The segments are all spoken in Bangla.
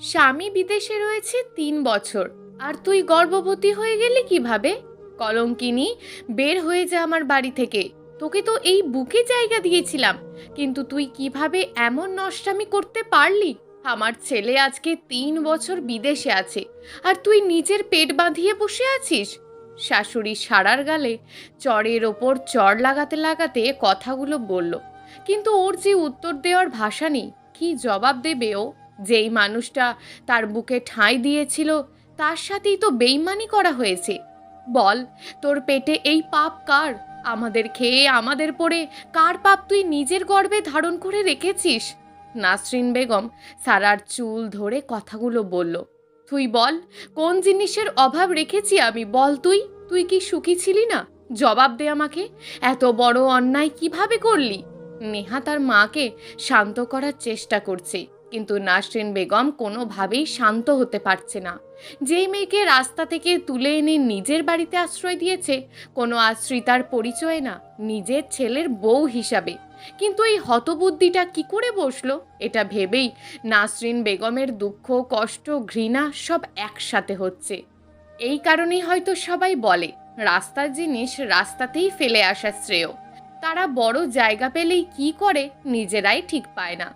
স্বামী বিদেশে রয়েছে 3 বছর, আর তুই গর্ভবতী হয়ে গেলি কিভাবে? কলঙ্কিনী, বের হয়ে যা আমার বাড়ি থেকে। তোকে তো এই বুকে জায়গা দিয়েছিলাম, কিন্তু তুই কিভাবে এমন নষ্টামি করতে পারলি? আমার ছেলে আজকে 3 বছর বিদেশে আছে, আর তুই নিজের পেট বাঁধিয়ে বসে আছিস। শাশুড়ি সারার গালে চড়ের ওপর চড় লাগাতে লাগাতে কথাগুলো বলল, কিন্তু ওর যে উত্তর দেওয়ার ভাষা নেই। কি জবাব দেবে ও? যেই মানুষটা তার বুকে ঠাঁই দিয়েছিল, তার সাথেই তো বেইমানি করা হয়েছে। বল, তোর পেটে এই পাপ কার? আমাদের খেয়ে আমাদের পরে কার পাপ তুই নিজের গর্ভে ধারণ করে রেখেছিস? নাসরিন বেগম সারার চুল ধরে কথাগুলো বলল। তুই বল, কোন জিনিসের অভাব রেখেছি আমি? বল, তুই তুই কি সুখী ছিলি না? জবাব দে আমাকে। এত বড় অন্যায় কিভাবে করলি? নেহা তার মাকে শান্ত করার চেষ্টা করছে, কিন্তু নাসরিন বেগম কোনোভাবেই শান্ত হতে পারছে না। যেই মেয়েকে রাস্তা থেকে তুলে এনে নিজের বাড়িতে আশ্রয় দিয়েছে, কোনো আশ্রিতার পরিচয় না, নিজের ছেলের বউ হিসাবে। কিন্তু এই হতবুদ্ধিটা কি করে বসলো, এটা ভেবেই নাসরিন বেগমের দুঃখ, কষ্ট, ঘৃণা সব একসাথে হচ্ছে। এই কারণেই হয়তো সবাই বলে, রাস্তার জিনিস রাস্তাতেই ফেলে আসা শ্রেয়। তারা বড় জায়গা পেলেই কি করে নিজেরাই ঠিক পায় না।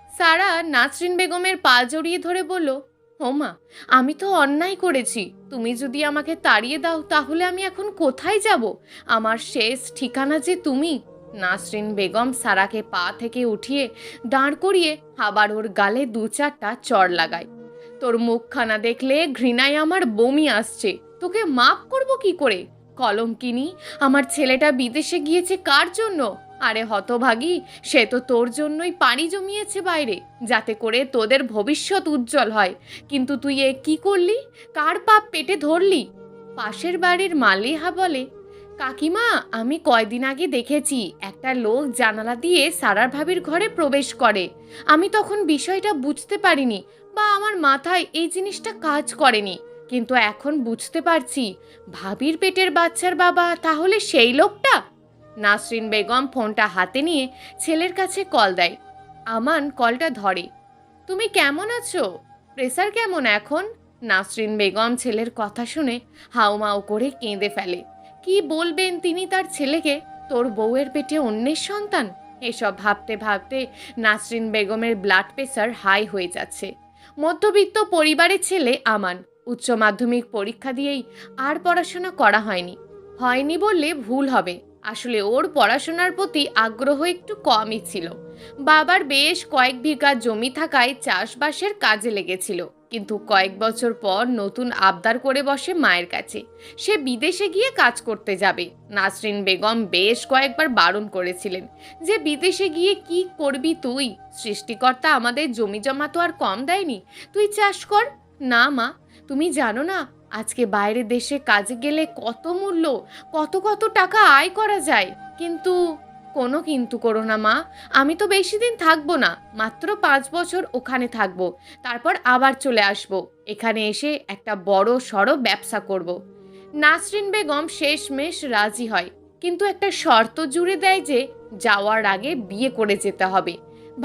সারা নাসরিন বেগমের পা জড়িয়ে ধরে বলল, হোমা, আমি তো অন্যায় করেছি। তুমি যদি আমাকে তাড়িয়ে দাও, তাহলে আমি এখন কোথায় যাব? আমার শেষ ঠিকানা যে তুমি। নাসরিন বেগম সারাকে পা থেকে উঠিয়ে দাঁড় করিয়ে আবার ওর গালে 2-4টা চড় লাগায়। তোর মুখখানা দেখলে ঘৃণায় আমার বমি আসছে। তোকে মাপ করব কি করে? কলঙ্কিনী, আমার ছেলেটা বিদেশে গিয়েছে কার জন্য? আরে হতভাগী, সে তো তোর জন্যই পানি জমিয়েছে বাইরে, যাতে করে তোদের ভবিষ্যৎ উজ্জ্বল হয়। কিন্তু তুই এ কি করলি? কার পাপ পেটে ধরলি? পাশের বাড়ির মালিহা বলে, কাকিমা, আমি কয়দিন আগে দেখেছি একটা লোক জানালা দিয়ে সারার ভাবির ঘরে প্রবেশ করে। আমি তখন বিষয়টা বুঝতে পারিনি, বা আমার মাথায় এই জিনিসটা কাজ করেনি, কিন্তু এখন বুঝতে পারছি ভাবির পেটের বাচ্চার বাবা তাহলে সেই লোকটা। নাসরিন বেগম ফোনটা হাতে নিয়ে ছেলের কাছে কল দেয়। আমান কলটা ধরে। তুমি কেমন আছো? প্রেসার কেমন এখন? নাসরিন বেগম ছেলের কথা শুনে হাউমাউ করে কেঁদে ফেলে। কি বলবেন তিনি তার ছেলেকে? তোর বউয়ের পেটে অন্যের সন্তান? এসব ভাবতে ভাবতে নাসরিন বেগমের ব্লাড প্রেসার হাই হয়ে যাচ্ছে। মধ্যবিত্ত পরিবারের ছেলে আমান উচ্চ মাধ্যমিক পরীক্ষা দিয়েই আর পড়াশোনা করা হয়নি বললে ভুল হবে। আসলে ওর পড়াশোনার প্রতি আগ্রহ একটু কমই ছিল। বাবার বেশ কয়েক বিঘা জমি থাকায় চাষবাসের কাজে লেগেছিল, কিন্তু কয়েক বছর পর নতুন আবদার করে বসে মায়ের কাছে সে বিদেশে গিয়ে কাজ করতে যাবে। নাসরিন বেগম বেশ কয়েকবার বারণ করেছিলেন যে বিদেশে গিয়ে কি করবি তুই? সৃষ্টিকর্তা আমাদের জমি জমা তো আর কম দেয়নি, তুই চাষ কর। না মা, তুমি জানো না আজকে বাইরের দেশে কাজে গেলে কত মূল্য, কত কত টাকা আয় করা যায়। কিন্তু কোনো কিন্তু করো না মা, আমি তো বেশি দিন থাকবো না, মাত্র 5 বছর ওখানে থাকবো, তারপর আবার চলে আসবো। এখানে এসে একটা বড় সড়ো ব্যবসা করব। নাসরিন বেগম শেষমেশ রাজি হয়, কিন্তু একটা শর্ত জুড়ে দেয় যে যাওয়ার আগে বিয়ে করে যেতে হবে।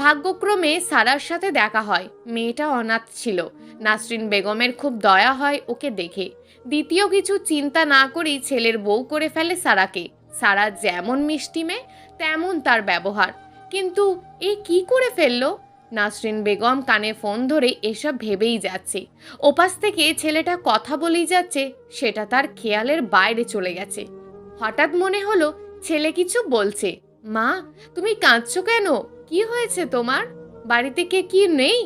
ভাগ্যক্রমে সারার সাথে দেখা হয়। মেয়েটা অনাথ ছিল। নাসরিন বেগমের খুব দয়া হয় ওকে দেখে। দ্বিতীয় কিছু চিন্তা না করেই ছেলের বউ করে ফেলে সারাকে। সারা যেমন মিষ্টি মেয়ে, তেমন তার ব্যবহার। কিন্তু এ কি করে ফেললো? নাসরিন বেগম কানে ফোন ধরে এসব ভেবেই যাচ্ছে। ওপাশ থেকে ছেলেটা কথা বলেই যাচ্ছে, সেটা তার খেয়ালের বাইরে চলে গেছে। হঠাৎ মনে হলো ছেলে কিছু বলছে। মা, তুমি কাঁদছো কেন? কি হয়েছে তোমার? বাড়িতে কে কি নেই?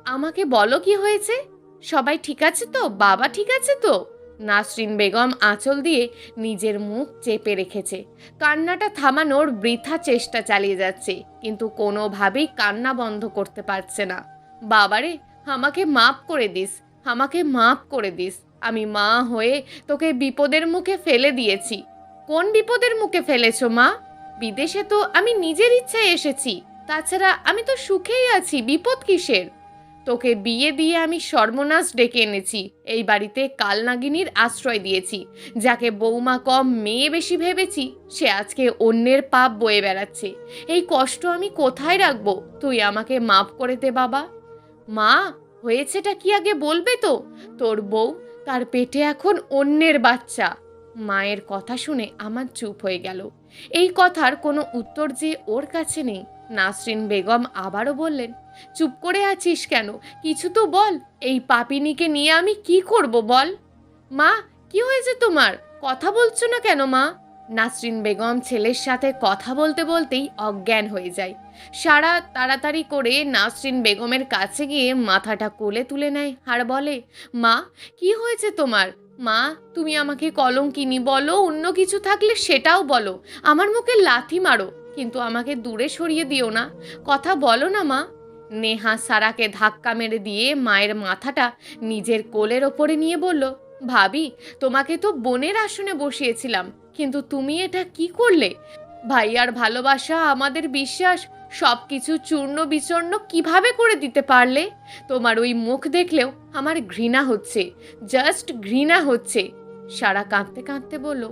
আমাকে বলো কি হয়েছে? সবাই ঠিক আছে তো? বাবা ঠিক আছে তো? নাসরিন বেগম আঁচল দিয়ে নিজের মুখ চেপে রেখেছে। কান্নাটা থামানোর বৃথা চেষ্টা চালিয়ে যাচ্ছে, কিন্তু কোনোভাবেই কান্না বন্ধ করতে পারছে না। বাবারে, আমাকে মাফ করে দিস, আমাকে মাফ করে দিস। আমি মা হয়ে তোকে বিপদের মুখে ফেলে দিয়েছি। কোন বিপদের মুখে ফেলেছো মা? বিদেশে তো আমি নিজের ইচ্ছায় এসেছি। তাছাড়া আমি তো সুখেই আছি, বিপদ কিসের? তোকে বিয়ে দিয়ে আমি সর্বনাশ ডেকে এনেছি। এই বাড়িতে কালনাগিনীর আশ্রয় দিয়েছি। যাকে বৌমা কম মেয়ে বেশি ভেবেছি, সে আজকে অন্যের পাপ বয়ে বেড়াচ্ছে। এই কষ্ট আমি কোথায় রাখবো? তুই আমাকে মাফ করে দে বাবা। মা, হয়েছেটা কি আগে বলবে তো? তোর বউ, তার পেটে এখন অন্যের বাচ্চা। মায়ের কথা শুনে আমার চুপ হয়ে গেল। এই কথার কোনো উত্তর যে ওর কাছে নেই। নাসরিন বেগম আবারও বললেন, চুপ করে আছিস কেন? কিছু তো বল। এই পাপিনীকে নিয়ে আমি কি করব বল? মা, কি হয়েছে তোমার? কথা বলছো না কেন মা? নাসরিন বেগম ছেলের সাথে কথা বলতে বলতেই অজ্ঞান হয়ে যায়। সারা তাড়াতাড়ি করে নাসরিন বেগমের কাছে গিয়ে মাথাটা কোলে তুলে নেয় আর বলে, মা, কি হয়েছে তোমার? মা, তুমি আমাকে কলঙ্কিনী বলো, অন্য কিছু থাকলে সেটাও বলো, আমার মুখে লাথি মারো, কিন্তু আমাকে দূরে সরিয়ে দিও না। কথা বলো না মা। নেহা সারাকে ধাক্কা মেরে দিয়ে মায়ের মাথাটা নিজের কোলের ওপরে নিয়ে বলল, ভাবি, তোমাকে তো বোনের আসনে বসিয়েছিলাম, কিন্তু তুমি এটা কি করলে? ভাইয়ার ভালোবাসা, আমাদের বিশ্বাস, সব কিছু চূর্ণ বিচূর্ণ কিভাবে করে দিতে পারলে? তোমার ওই মুখ দেখলেও আমার ঘৃণা হচ্ছে, জাস্ট ঘৃণা হচ্ছে। সারা কাঁদতে কাঁদতে বলল,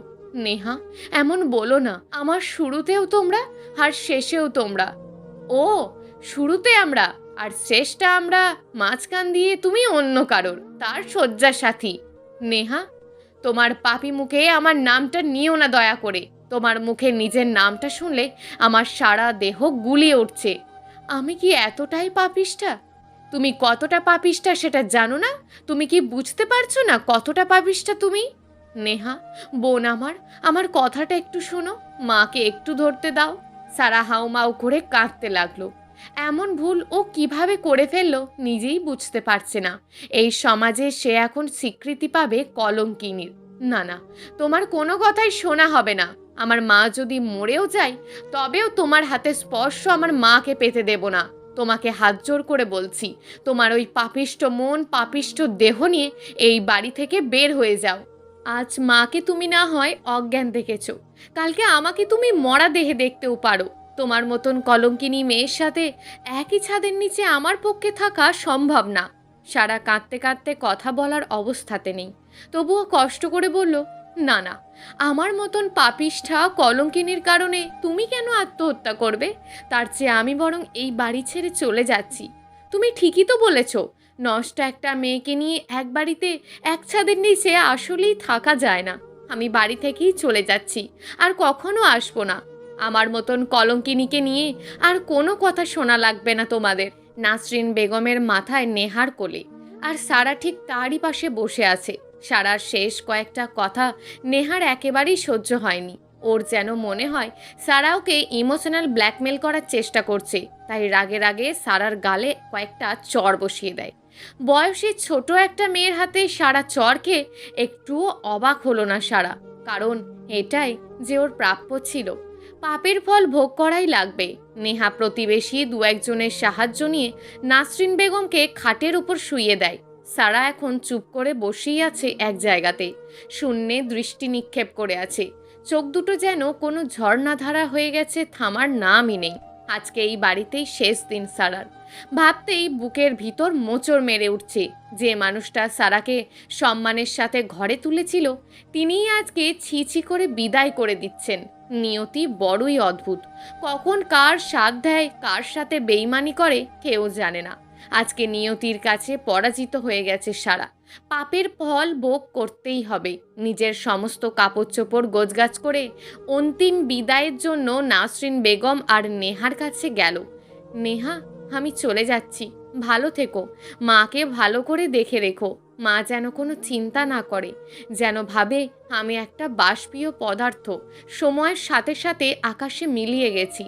নেহা, এমন বলো না। আমার শুরুতেও তোমরা আর শেষেও তোমরা। ও, শুরুতে আমরা আর শেষটা আমরা, মাঝখান দিয়ে তুমি অন্য কারোর, তার শয্যা সাথী। নেহা, তোমার পাপি মুখে আমার নামটা নিও না দয়া করে। তোমার মুখে নিজের নামটা শুনলে আমার সারা দেহ গুলিয়ে উঠছে। আমি কি এতটাই পাপিষ্ঠা? তুমি কতটা পাপিষ্ঠা সেটা জানো না? তুমি কি বুঝতে পারছো না কতটা পাপিষ্ঠা তুমি? নেহা, বোন আমার, আমার কথাটা একটু শোনো, মাকে একটু ধরতে দাও। সারা হাউমাউ করে কাঁদতে লাগলো। এমন ভুল ও কিভাবে করে ফেললো নিজেই বুঝতে পারছে না। এই সমাজে সে এখন স্বীকৃতি পাবে কলঙ্কিনীর। না না, তোমার কোনো কথাই শোনা হবে না। আমার মা যদি মরেও যায়, তবেও তোমার হাতে স্পর্শ আমার মাকে পেতে দেব না। তোমাকে হাত জোর করে বলছি, তোমার ওই পাপিষ্ট মন, পাপিষ্ট দেহ নিয়ে এই বাড়ি থেকে বের হয়ে যাও। আজ মাকে তুমি না হয় অজ্ঞান দেখেছ, কালকে আমাকে তুমি মরা দেহে দেখতেও পারো। তোমার মতন কলঙ্কিনী মেয়ের সাথে একই ছাদের নিচে আমার পক্ষে থাকা সম্ভব না। সারা কাঁদতে কাঁদতে কথা বলার অবস্থাতে নেই, তবুও কষ্ট করে বলল, না না, আমার মতন পাপিষ্ঠা কলঙ্কিনীর কারণে তুমি কেন আত্মহত্যা করবে? তার চেয়ে আমি বরং এই বাড়ি ছেড়ে চলে যাচ্ছি। তুমি ঠিকই তো বলেছ, নষ্ট একটা মেয়েকে নিয়ে এক বাড়িতে এক ছাদের নিচে আসলেই থাকা যায় না। আমি বাড়ি থেকেই চলে যাচ্ছি, আর কখনো আসবো না। আমার মতন কলঙ্কিনীকে নিয়ে আর কোনো কথা শোনা লাগবে না তোমাদের। নাসরিন বেগমের মাথায় নেহার কোলে, আর সারা ঠিক তারই পাশে বসে আছে। সারার শেষ কয়েকটা কথা নেহার একেবারেই সহ্য হয়নি। ওর যেন মনে হয় সারা ওকে ইমোশনাল ব্ল্যাকমেল করার চেষ্টা করছে, তাই রাগে রাগে সারার গালে কয়েকটা চড় বসিয়ে দেয়। বয়সে ছোট একটা মেয়ের হাতে সারা চড় খেয়ে একটুও অবাক হলো না সারা, কারণ এটাই যে ওর প্রাপ্য ছিল। পাপের ফল ভোগ করাই লাগবে। নেহা প্রতিবেশী দু একজনের সাহায্য নিয়ে নাসরিন বেগমকে খাটের উপর শুইয়ে দেয়। সারা এখন চুপ করে বসেই আছে এক জায়গাতে, শূন্যে দৃষ্টি নিক্ষেপ করে আছে। চোখ দুটো যেন কোনো ঝর্ণাধারা হয়ে গেছে, থামার নামই নেই। আজকে এই বাড়িতেই শেষ দিন সারার। ভাবতেই বুকের ভিতর মোচড় মেরে উঠছে। যে মানুষটা সারাকে সম্মানের সাথে ঘরে তুলেছিল, তিনিই আজকে ছি ছি করে বিদায় করে দিচ্ছেন। নিয়তি বড়ই অদ্ভুত, কখন কার সাথ দেয়, কার সাথে বেইমানি করে কেউ জানে না। আজকে নিয়তির কাছে পরাজিত হয়ে গেছে সারা। পাপের ফল ভোগ করতেই হবে। নিজের সমস্ত কাপড় চোপড় গোছগাছ করে অন্তিম বিদায়ের জন্য নাসরিন বেগম আর নেহার কাছে গেল। নেহা, আমি চলে যাচ্ছি, ভালো থেকো। মাকে ভালো করে দেখে রেখো। মা যেন কোনো চিন্তা না করে, যেন ভাবে আমি একটা বাষ্পীয় পদার্থ, সময়ের সাথে সাথে আকাশে মিলিয়ে গেছি।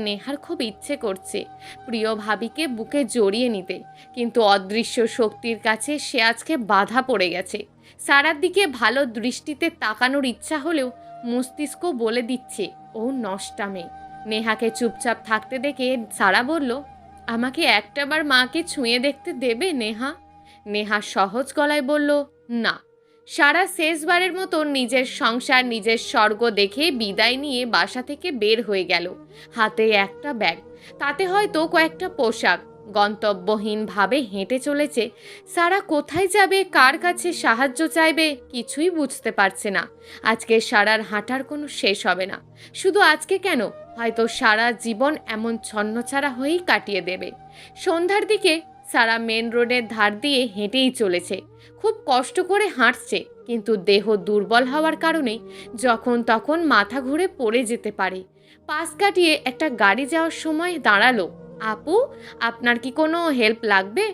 নেহার খুব ইচ্ছে করছে প্রিয় ভাবিকে বুকে জড়িয়ে নিতে, কিন্তু অদৃশ্য শক্তির কাছে সে আজকে বাধা পড়ে গেছে। সারার দিকে ভালো দৃষ্টিতে তাকানোর ইচ্ছা হলেও মস্তিষ্ক বলে দিচ্ছে ও নষ্টা মেয়ে। নেহাকে চুপচাপ থাকতে দেখে সারা বলল, আমাকে একটাবার মাকে ছুঁয়ে দেখতে দেবে নেহা? নেহা সহজ গলায় বলল, না। সারা শেষবারের মতো নিজের সংসার, নিজের স্বর্গ দেখে বিদায় নিয়ে বাসা থেকে বের হয়ে গেল। হাতে একটা ব্যাগ, তাতে হয়তো কয়েকটা পোশাক। গন্তব্যহীনভাবে হেঁটে চলেছে। সারা কোথায় যাবে, কার কাছে সাহায্য চাইবে, কিছুই বুঝতে পারছে না। আজকে সারার হাঁটার কোনো শেষ হবে না। শুধু আজকে কেন, হয়তো সারা জীবন এমন ছন্নছাড়া হয়েই কাটিয়ে দেবে। সন্ধ্যার দিকে সারা মেন রোডের ধার দিয়ে হেঁটেই চলেছে, খুব কষ্ট করে হাঁটছে, কিন্তু দেহ দুর্বল হওয়ার কারণে যখন তখন মাথা ঘুরে পড়ে যেতে পারে। পাশ কাটিয়ে একটা গাড়ি যাওয়ার সময় দাঁড়ালো। আপু, আপনার কি কোনো হেল্প লাগবে?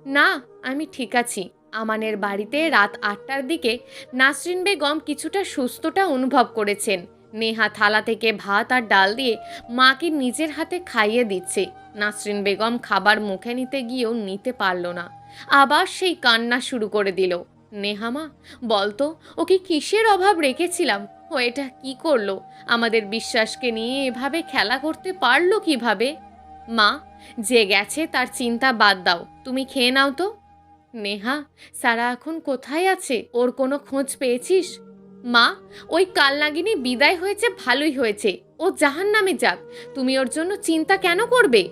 না, আমি ঠিক আছি। আমানের বাড়িতে রাত 8টার দিকে নাসরিন বেগম কিছুটা সুস্থতা অনুভব করেছেন। নেহা থালা থেকে ভাত আর ডাল দিয়ে মাকে নিজের হাতে খাইয়ে দিচ্ছে। নাসরিন বেগম খাবার মুখে নিতে গিয়েও নিতে পারল না, আবার সেই কান্না শুরু করে দিল। নেহামা, বলতো ওকে কিসের অভাব রেখেছিলাম, ও এটা কি করলো? আমাদের বিশ্বাসকে নিয়ে এভাবে খেলা করতে পারলো কিভাবে? মা, যে গেছে তার চিন্তা বাদ দাও, তুমি খেয়ে নাও তো। নেহা, সারা এখন কোথায় আছে? ওর কোনো খোঁজ পেয়েছিস? মা, ওই কালনাগিনী বিদায় হয়েছে, ভালোই হয়েছে, ও জাহান্নামে যাক, তুমি ওর জন্য চিন্তা কেন করবে?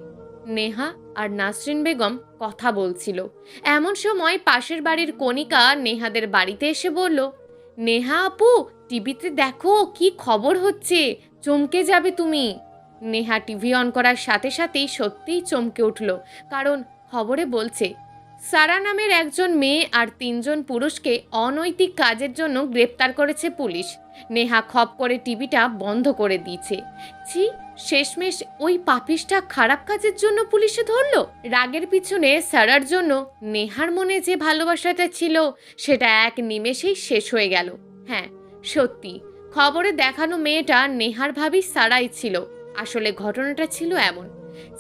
নেহা আর নাসরিন বেগম কথা বলছিল। এমন সময় পাশের বাড়ির কণিকা নেহাদের বাড়িতে এসে বলল, নেহা আপু, টিভিতে দেখো কি খবর হচ্ছে, চমকে যাবে তুমি। নেহা টিভি অন করার সাথে সাথেই সত্যিই চমকে উঠল, কারণ খবরে বলছে সারা নামের একজন মেয়ে আর 3জন পুরুষকে অনৈতিক কাজের জন্য গ্রেপ্তার করেছে পুলিশ। নেহা খপ করে টিভিটা বন্ধ করে দিয়েছে। ছি, শেষমেশ ওই পাপিষ্টা খারাপ কাজের জন্য পুলিশে ধরলো। রাগের পিছনে সারার জন্য নেহার মনে যে ভালোবাসাটা ছিল সেটা এক নিমেষেই শেষ হয়ে গেল। হ্যাঁ, সত্যি খবরে দেখানো মেয়েটা নেহার ভাবি সারাই ছিল। আসলে ঘটনাটা ছিল এমন,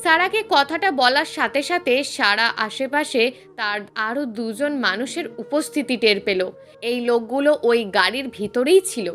সারাকে কথাটা বলার সাথে সাথে সারা আশেপাশে তার আরও 2জন মানুষের উপস্থিতি টের পেল। এই লোকগুলো ওই গাড়ির ভিতরেই ছিল।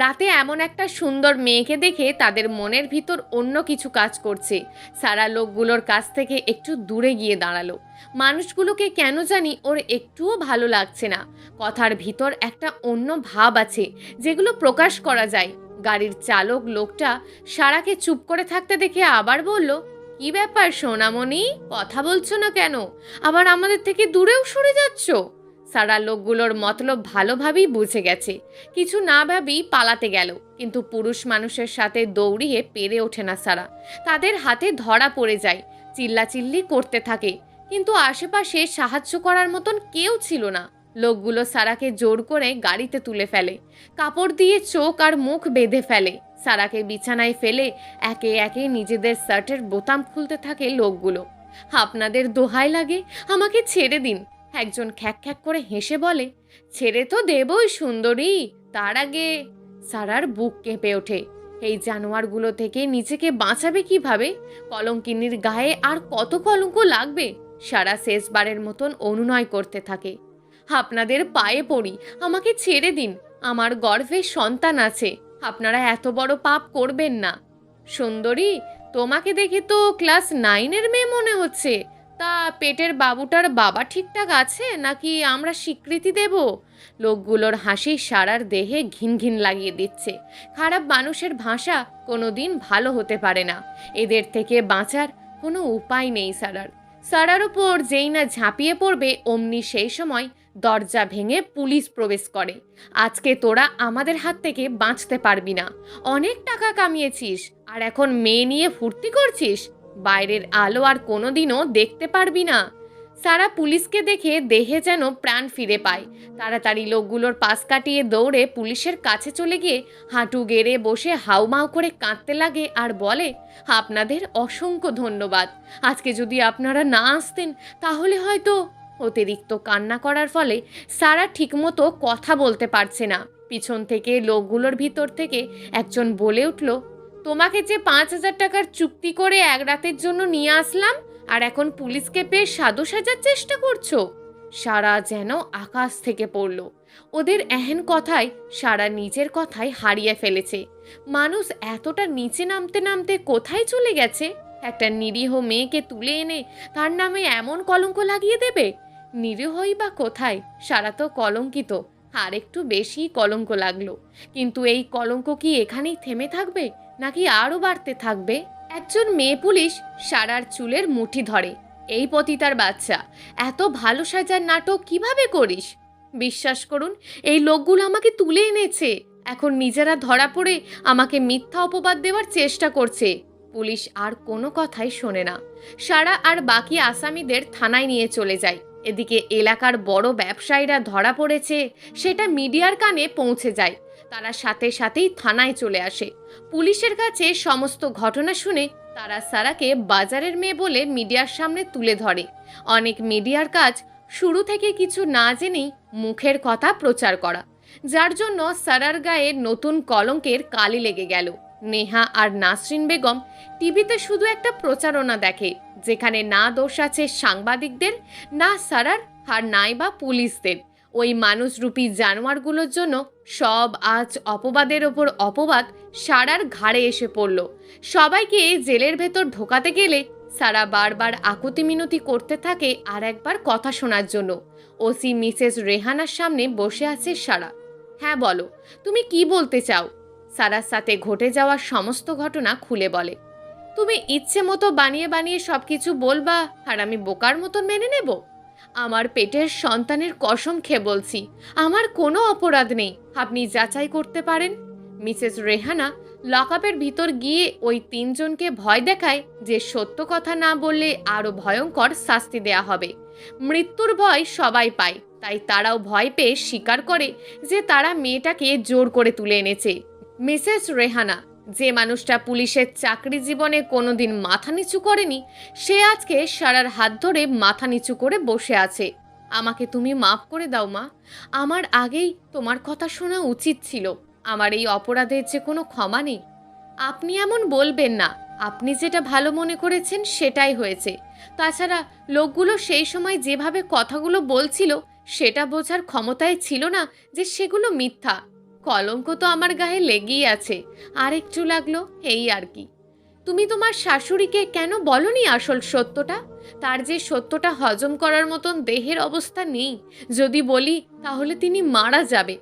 রাতে এমন একটা সুন্দর মেয়েকে দেখে তাদের মনের ভিতর অন্য কিছু কাজ করছে। সারা লোকগুলোর কাছ থেকে একটু দূরে গিয়ে দাঁড়ালো। মানুষগুলোকে কেন জানি ওর একটুও ভালো লাগছে না। কথার ভিতর একটা অন্য ভাব আছে যেগুলো প্রকাশ করা যায়। গাড়ির চালক লোকটা সারাকে চুপ করে থাকতে দেখে আবার বলল, কি ব্যাপার সোনামণি, কথা বলছো না কেন? আবার আমাদের থেকে দূরেও সরে যাচ্ছ? সারা লোকগুলোর মতলব ভালোভাবেই বুঝে গেছে। কিছু না ভাবি পালাতে গেল, কিন্তু পুরুষ মানুষের সাথে দৌড়িয়ে পেরে ওঠে না সারা। তাদের হাতে ধরা পড়ে যায়, চিল্লাচিল্লি করতে থাকে, কিন্তু আশেপাশে সাহায্য করার মতন কেউ ছিল না। লোকগুলো সারাকে জোর করে গাড়িতে তুলে ফেলে, কাপড় দিয়ে চোখ আর মুখ বেঁধে ফেলে। সারাকে বিছানায় ফেলে একে একে নিজেদের শার্টের বোতাম খুলতে থাকে লোকগুলো। আপনাদের দোহাই লাগে, আমাকে ছেড়ে দিন। একজন খ্যাক খ্যাক করে হেসে বলে, ছেড়ে তো দেবই সুন্দরী, তার আগে। সারার বুক কেঁপে ওঠে। এই জানোয়ারগুলো থেকে নিজেকে বাঁচাবে কিভাবে? কলঙ্কিনীর গায়ে আর কত কলঙ্ক লাগবে? সারা শেষবারের মতন অনুনয় করতে থাকে, আপনাদের পায়ে পড়ি, আমাকে ছেড়ে দিন, আমার গর্ভে সন্তান আছে, আপনারা এত বড় পাপ করবেন না। সুন্দরী, তোমাকে দেখে তো ক্লাস 9-এর মেয়ে মনে হচ্ছে, তা পেটের বাবুটার বাবা ঠিকঠাক আছে নাকি আমরা স্বীকৃতি দেব? লোকগুলোর হাসি সারার দেহে ঘিন ঘিন লাগিয়ে দিচ্ছে। খারাপ মানুষের ভাষা কোনোদিন ভালো হতে পারে না। এদের থেকে বাঁচার কোনো উপায় নেই সারার। সারার উপর যেই না ঝাঁপিয়ে পড়বে অমনি সেই সময় দরজা ভেঙে পুলিশ প্রবেশ করে। আজকে তোরা আমাদের হাত থেকে বাঁচতে পারবি না। অনেক টাকা কামিয়েছিস আর এখন মেয়ে নিয়ে ফুর্তি করছিস, বাইরের আলো আর কোনোদিনও দেখতে পারবি না। সারা পুলিশকে দেখে দেহে যেন প্রাণ ফিরে পায়। তাড়াতাড়ি লোকগুলোর পাশ কাটিয়ে দৌড়ে পুলিশের কাছে চলে গিয়ে হাঁটু গেড়ে বসে হাউমাউ করে কাঁদতে লাগে আর বলে, আপনাদের অসংখ্য ধন্যবাদ। আজকে যদি আপনারা না আসতেন তাহলে হয়তো। অতিরিক্ত কান্না করার ফলে সারা ঠিকমতো কথা বলতে পারছে না। পিছন থেকে লোকগুলোর ভিতর থেকে একজন বলে উঠল, তোমাকে যে 5,000 টাকার চুক্তি করে এক রাতের জন্য নিয়ে আসলাম, আর এখন পুলিশকে পেয়ে সাধু সাজার চেষ্টা করছো? সারা যেন আকাশ থেকে পড়ল। ওদের এহেন কথায় সারা নিজের কথাই হারিয়ে ফেলেছে। মানুষ এতটা নিচে নামতে নামতে কোথায় চলে গেছে? একটা নিরীহ মেয়েকে তুলে এনে তার নামে এমন কলঙ্ক লাগিয়ে দেবে? নিরীহই বা কোথায়, সারা তো কলঙ্কিত, আর একটু বেশি কলঙ্ক লাগলো। কিন্তু এই কলঙ্ক কি এখানেই থেমে থাকবে নাকি আরও বাড়তে থাকবে? একজন মেয়ে পুলিশ সারার চুলের মুঠি ধরে, এই পতিতার বাচ্চা, এত ভালো সাজার নাটক কিভাবে করিস? বিশ্বাস করুন, এই লোকগুলো আমাকে তুলে এনেছে, এখন নিজেরা ধরা পড়ে আমাকে মিথ্যা অপবাদ দেওয়ার চেষ্টা করছে। পুলিশ আর কোনো কথাই শোনে না। সারা আর বাকি আসামিদের থানায় নিয়ে চলে যায়। এদিকে এলাকার বড় ব্যবসায়ীরা ধরা পড়েছে সেটা মিডিয়ার কানে পৌঁছে যায়। তারা সাথে সাথেই থানায় চলে আসে। পুলিশের কাছে সমস্ত ঘটনা শুনে তারা সারাকে বাজারের মেয়ে বলে মিডিয়ার সামনে তুলে ধরে। অনেক মিডিয়ার কাজ শুরু থেকে কিছু না জেনেই মুখের কথা প্রচার করা, যার জন্য সারার গায়ে নতুন কলঙ্কের কালি লেগে গেল। নেহা আর নাসরিন বেগম টিভিতে শুধু একটা প্রচারণা দেখে, যেখানে না দোষ আছে সাংবাদিকদের, না সারার, আর নাই বা পুলিশদের। ওই মানুষরূপী জানোয়ারগুলোর জন্য সব আজ অপবাদের ওপর অপবাদ সারার ঘাড়ে এসে পড়ল। সবাইকে জেলের ভেতর ঢোকাতে গেলে সারা বারবার আকুতি মিনতি করতে থাকে আর একবার কথা শোনার জন্য। ওসি মিসেস রেহানার সামনে বসে আছে সারা। হ্যাঁ বলো, তুমি কি বলতে চাও? সারার সাথে ঘটে যাওয়া সমস্ত ঘটনা খুলে বলে। তুমি ইচ্ছে মতো বানিয়ে বানিয়ে সবকিছু বলবা আর আমি বোকার মতন মেনে নেব? আমার পেটের সন্তানের কসম খেয়ে বলছি, আমার কোনো অপরাধ নেই, আপনি যাচাই করতে পারেন। মিসেস রেহানা লকআপের ভিতর গিয়ে ওই তিনজনকে ভয় দেখায় যে সত্য কথা না বললে আরও ভয়ঙ্কর শাস্তি দেয়া হবে। মৃত্যুর ভয় সবাই পায়, তাই তারাও ভয় পেয়ে স্বীকার করে যে তারা মেয়েটাকে জোর করে তুলে এনেছে। মিসেস রেহানা, যে মানুষটা পুলিশের চাকরি জীবনে কোনোদিন মাথা নিচু করেনি, সে আজকে সারার হাত ধরে মাথা নিচু করে বসে আছে। আমাকে তুমি মাফ করে দাও মা, আমার আগেই তোমার কথা শোনা উচিত ছিল। আমার এই অপরাধের যে কোনো ক্ষমা নেই। আপনি এমন বলবেন না, আপনি যেটা ভালো মনে করেছেন সেটাই হয়েছে। তাছাড়া লোকগুলো সেই সময় যেভাবে কথাগুলো বলছিল সেটা বোঝার ক্ষমতায় ছিল না যে সেগুলো মিথ্যা। কলঙ্ক তো আমার গায়ে লেগেই আছে, আর একটু লাগলো, এই আর কি। তুমি তোমার শাশুড়িকে কেন বলনি আসল সত্যটা? তার যে সত্যটা হজম করার মতন দেহের অবস্থা নেই, যদি বলি তাহলে তিনি মারা যাবে।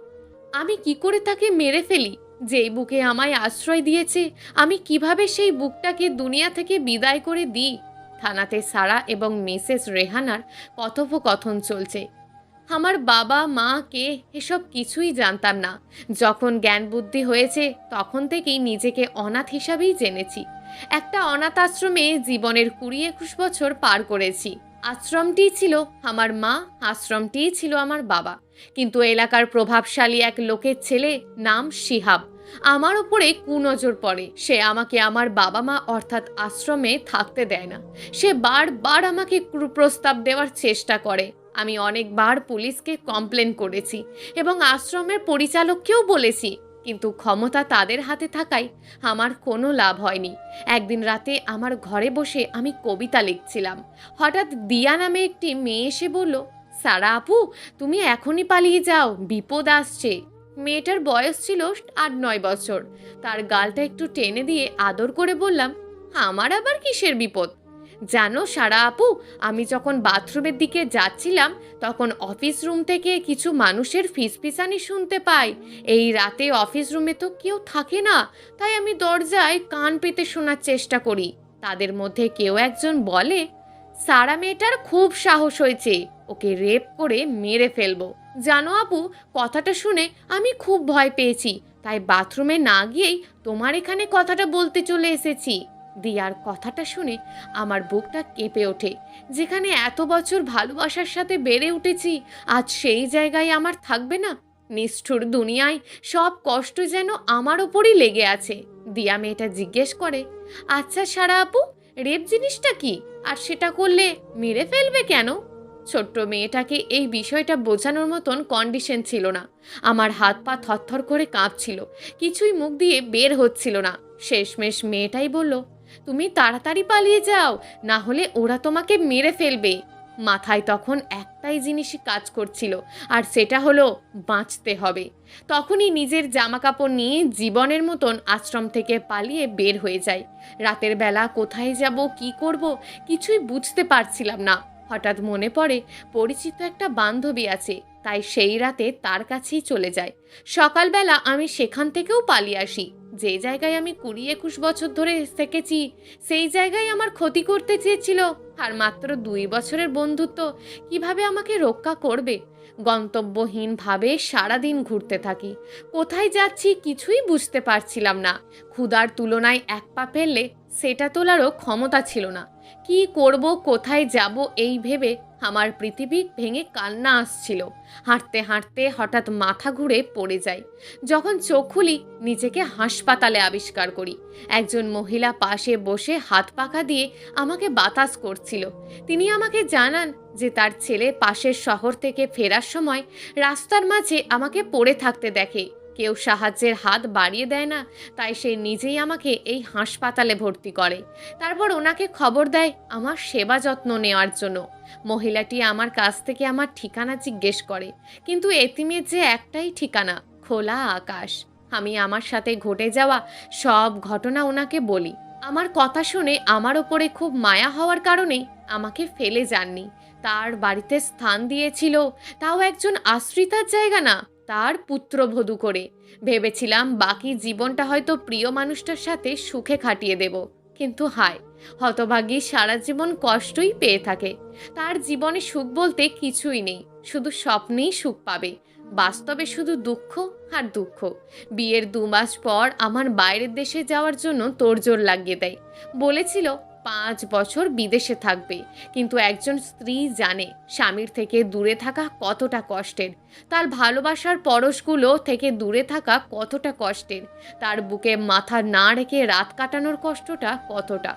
আমি কি করে তাকে মেরে ফেলি? যেই বুকে আমায় আশ্রয় দিয়েছে, আমি কিভাবে সেই বুকটাকে দুনিয়া থেকে বিদায় করে দিই? থানাতে সারা এবং মিসেস রেহানার কথোপকথন চলছে। আমার বাবা মা কে এসব কিছুই জানতাম না। যখন জ্ঞান বুদ্ধি হয়েছে তখন থেকেই নিজেকে অনাথ হিসাবেই জেনেছি। একটা অনাথ আশ্রমে জীবনের 20-21 বছর পার করেছি। আশ্রমটিই ছিল আমার মা, আশ্রমটিই ছিল আমার বাবা। কিন্তু এলাকার প্রভাবশালী এক লোকের ছেলে, নাম শিহাব, আমার উপরে কুনজর পড়ে। সে আমাকে আমার বাবা মা অর্থাৎ আশ্রমে থাকতে দেয় না। সে বারবার আমাকে কুপ্রস্তাব দেওয়ার চেষ্টা করে। আমি অনেকবার পুলিশকে কমপ্লেন করেছি এবং আশ্রমের পরিচালককেও বলেছি, কিন্তু ক্ষমতা তাদের হাতে থাকায় আমার কোনো লাভ হয়নি। একদিন রাতে আমার ঘরে বসে আমি কবিতা লিখছিলাম। হঠাৎ দিয়া নামে একটি মেয়ে এসে বলল, সারা আপু, তুমি এখনই পালিয়ে যাও, বিপদ আসছে। মেয়েটার বয়স ছিল 8-9 বছর। তার গালটা একটু টেনে দিয়ে আদর করে বললাম, আমার আবার কিসের বিপদ? জানো সারা আপু, আমি যখন বাথরুমের দিকে যাচ্ছিলাম তখন অফিস রুম থেকে কিছু মানুষের ফিসফিসানি শুনতে পাই। এই রাতে অফিস রুমে তো কেউ থাকে না, তাই আমি দরজায় কান পেতে শোনার চেষ্টা করি। তাদের মধ্যে কেউ একজন বলে, সারা মেয়েটার খুব সাহস হয়েছে, ওকে রেপ করে মেরে ফেলবো। জানো আপু, কথাটা শুনে আমি খুব ভয় পেয়েছি, তাই বাথরুমে না গিয়েই তোমার এখানে কথাটা বলতে চলে এসেছি। দিয়ার কথাটা শুনে আমার বুকটা কেঁপে ওঠে। যেখানে এত বছর ভালোবাসার সাথে বেড়ে উঠেছি, আজ সেই জায়গায় আমার থাকবে না? নিষ্ঠুর দুনিয়ায় সব কষ্ট যেন আমার ওপরই লেগে আছে। দিয়া মেয়েটা জিজ্ঞেস করে, আচ্ছা সারা আপু, রেপ জিনিসটা কি, আর সেটা করলে মেরে ফেলবে কেন? ছোট্ট মেয়েটাকে এই বিষয়টা বোঝানোর মতন কন্ডিশন ছিল না। আমার হাত পা থরথর করে কাঁপছিল, কিছুই মুখ দিয়ে বের হচ্ছিল না। শেষমেশ মেয়েটাই বলল, তুমি তাড়াতাড়ি পালিয়ে যাও, না হলে ওরা তোমাকে মেরে ফেলবে। মাথায় তখন একটাই জিনিসই কাজ করছিল, আর সেটা হলো বাঁচতে হবে। তখনই নিজের জামাকাপড় নিয়ে জীবনের মতন আশ্রম থেকে পালিয়ে বের হয়ে যায়। রাতের বেলা কোথায় যাব, কি করব, কিছুই বুঝতে পারছিলাম না। হঠাৎ মনে পড়ে পরিচিত একটা বান্ধবী আছে, তাই সেই রাতে তার কাছেই চলে যায়। সকালবেলা আমি সেখান থেকেও পালিয়ে আসি। যে জায়গায় আমি 20-21 বছর ধরে থেকেছি, সেই জায়গায় আমার ক্ষতি করতে চেয়েছিল, আর মাত্র 2 বছরের বন্ধুত্ব কিভাবে আমাকে রক্ষা করবে? গন্তব্যহীনভাবে সারাদিন ঘুরতে থাকি। কোথায় যাচ্ছি কিছুই বুঝতে পারছিলাম না। ক্ষুধার তুলনায় এক পা ফেললে সেটা তোলারও ক্ষমতা ছিল না। কি করব, কোথায় যাব এই ভেবে আমার পৃথিবী ভেঙে কান্না আসছিল। হাঁটতে হাঁটতে হঠাৎ মাথা ঘুরে পড়ে যায়। যখন চোখ খুলি নিজেকে হাসপাতালে আবিষ্কার করি। একজন মহিলা পাশে বসে হাত পাখা দিয়ে আমাকে বাতাস করছিল। তিনি আমাকে জানান যে তার ছেলে পাশের শহর থেকে ফেরার সময় রাস্তার মাঝে আমাকে পড়ে থাকতে দেখে। কেউ সাহায্যের হাত বাড়িয়ে দেয় না, তাই সে নিজেই আমাকে এই হাসপাতালে ভর্তি করে। তারপর ওনাকে খবর দেয় আমার সেবা যত্ন নেওয়ার জন্য। মহিলাটি আমার কাছ থেকে আমার ঠিকানা জিজ্ঞেস করে, কিন্তু এতিমের যে একটাই ঠিকানা, খোলা আকাশ। আমি আমার সাথে ঘটে যাওয়া সব ঘটনা ওনাকে বলি। আমার কথা শুনে আমার ওপরে খুব মায়া হওয়ার কারণে আমাকে ফেলে যাননি, তার বাড়িতে স্থান দিয়েছিল, তাও একজন আশ্রিতার জায়গা না, তার পুত্রবধূ করে। ভেবেছিলাম বাকি জীবনটা হয়তো প্রিয় মানুষটার সাথে সুখে কাটিয়ে দেব, কিন্তু হায়, হতভাগী সারা জীবন কষ্টই পেয়ে থাকে। তার জীবনে সুখ বলতে কিছুই নেই, শুধু স্বপ্নেই সুখ পাবে, বাস্তবে শুধু দুঃখ আর দুঃখ। বিয়ের 2 মাস পর আমার বাইরের দেশে যাওয়ার জন্য তোড়জোড় লাগিয়ে দেয়। বলেছিল 5 বছর বিদেশে থাকবে, কিন্তু একজন স্ত্রী জানে স্বামীর থেকে দূরে থাকা কতটা কষ্টের, তার ভালোবাসার পরশগুলো থেকে দূরে থাকা কতটা কষ্টের, তার বুকে মাথা না রেখে রাত কাটানোর কষ্টটা কতটা।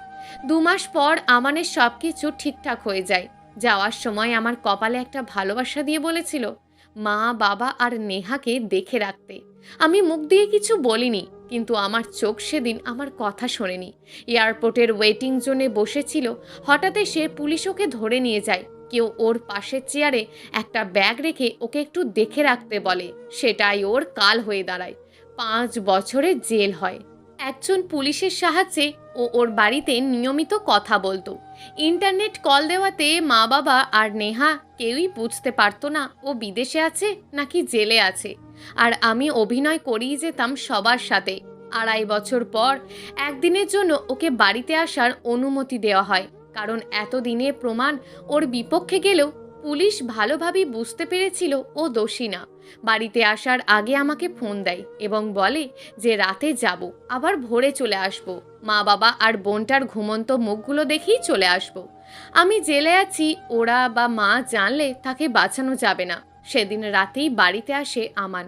2 মাস পর আমানের সব কিছু ঠিকঠাক হয়ে যায়। যাওয়ার সময় আমার কপালে একটা ভালোবাসা দিয়ে বলেছিল মা, বাবা আর নেহাকে দেখে রাখতে। আমি মুখ দিয়ে কিছু বলিনি, কিন্তু আমার চোখ সেদিন আমার কথা শোনেনি। এয়ারপোর্টের ওয়েটিং জোনে বসেছিল, হঠাৎ এসে পুলিশ ওকে ধরে নিয়ে যায়। কেউ ওর পাশের চেয়ারে একটা ব্যাগ রেখে ওকে একটু দেখে রাখতে বলে, সেটাই ওর কাল হয়ে দাঁড়ায়। 5 বছরের জেল হয়। একজন পুলিশের সাহায্যে ও ওর বাড়িতে নিয়মিত কথা বলতো। ইন্টারনেট কল দেওয়াতে মা বাবা আর নেহা কেউই বুঝতে পারতো না ও বিদেশে আছে নাকি জেলে আছে। আর আমি অভিনয় করেই যেতাম সবার সাথে। 2.5 বছর পর একদিনের জন্য ওকে বাড়িতে আসার অনুমতি দেওয়া হয়, কারণ এতদিনে প্রমাণ ওর বিপক্ষে গেলেও পুলিশ ভালোভাবেই বুঝতে পেরেছিল ও দোষী না। বাড়িতে আসার আগে আমাকে ফোন দেয় এবং বলে যে রাতে যাব, আবার ভোরে চলে আসব। মা বাবা আর বোনটার ঘুমন্ত মুখগুলো দেখেই চলে আসব। আমি জেলে আছি ওরা বা মা জানলে তাকে বাঁচানো যাবে না। সেদিন রাতেই বাড়িতে আসে আমান।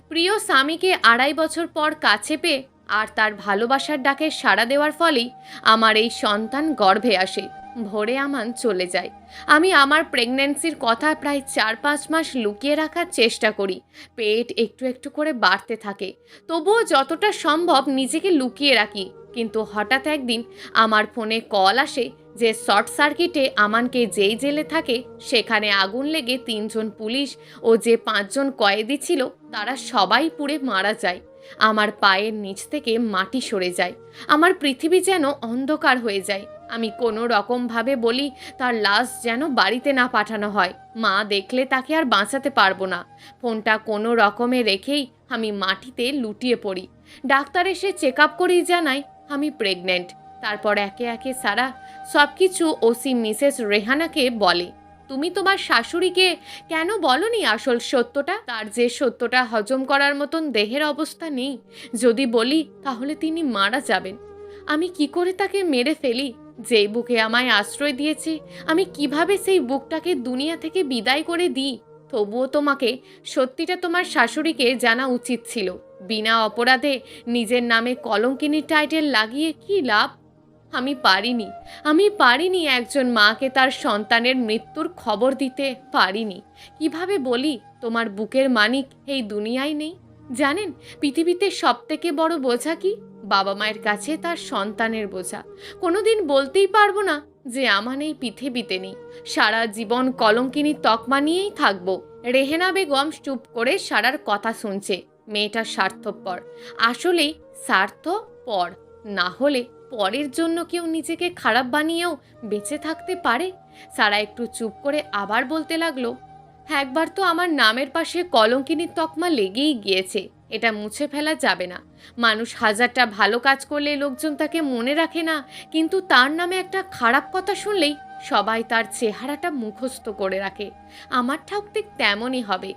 প্রিয় স্বামীকে 2.5 বছর পর কাছে পেয়ে আর তার ভালোবাসার ডাকে সাড়া দেওয়ার ফলেই আমার এই সন্তান গর্ভে আসে। ভোরে আমান চলে যায়। আমি আমার প্রেগন্যান্সির কথা প্রায় 4-5 মাস লুকিয়ে রাখার চেষ্টা করি। পেট একটু একটু করে বাড়তে থাকে, তবুও যতটা সম্ভব নিজেকে লুকিয়ে রাখি। কিন্তু হঠাৎ একদিন আমার ফোনে কল আসে যে শর্ট সার্কিটে আমানকে যেই জেলে থাকে সেখানে আগুন লেগে 3 জন পুলিশ ও যে 5 জন কয়েদি ছিল তারা সবাই পুড়ে মারা যায়। আমার পায়ের নিচ থেকে মাটি সরে যায়। আমার পৃথিবী যেন অন্ধকার হয়ে যায়। আমি কোনো রকমভাবে বলি তার লাশ যেন বাড়িতে না পাঠানো হয়, মা দেখলে তাকে আর বাঁচাতে পারবো না। ফোনটা কোনো রকমে রেখেই আমি মাটিতে লুটিয়ে পড়ি। ডাক্তার এসে চেক আপ করেই জানায় আমি প্রেগনেন্ট। তারপর একে একে সারা সব কিছু ওসি মিসেস রেহানাকে বলে। তুমি তোমার শাশুড়িকে কেন বলনি আসল সত্যটা? তার যে সত্যটা হজম করার মতন দেহের অবস্থা নেই, যদি বলি তাহলে তিনি মারা যাবেন। আমি কি করে তাকে মেরে ফেলি? যেই বুকে আমায় আশ্রয় দিয়েছে, আমি কিভাবে সেই বুকটাকে দুনিয়া থেকে বিদায় করে দিই? তবুও তোমাকে সত্যিটা তোমার শাশুড়িকে জানা উচিত ছিল। বিনা অপরাধে নিজের নামে কলঙ্কিনীর টাইটেল লাগিয়ে কি লাভ? আমি পারিনি একজন মাকে তার সন্তানের মৃত্যুর খবর দিতে পারিনি। কিভাবে বলি তোমার বুকের মানিক এই দুনিয়ায় নেই? জানেন পৃথিবীতে সবথেকে বড় বোঝা কি? বাবা মায়ের কাছে তার সন্তানের বোঝা। কোনোদিন বলতেই পারবো না যে আমান এই পৃথিবীতে নেই। সারা জীবন কলঙ্কিনীর তকমা নিয়েই থাকবো। রেহেনা বেগম চুপ করে সারার কথা শুনছে। মেয়েটা স্বার্থপর, আসলেই স্বার্থপর। না হলে পরের জন্য কেউ নিজেকে খারাপ বানিয়েও বেঁচে থাকতে পারে? সারা একটু চুপ করে আবার বলতে লাগলো, একবার তো আমার নামের পাশে কলঙ্কিনীর তকমা লেগেই গিয়েছে, এটা মুছে ফেলা যাবে না। মানুষ হাজারটা ভালো কাজ করলে লোকজন তাকে মনে রাখে না, কিন্তু তার নামে একটা খারাপ কথা শুনলেই সবাই তার চেহারাটা মুখস্থ করে রাখে। আমারটাও ঠিক তেমনই হবে।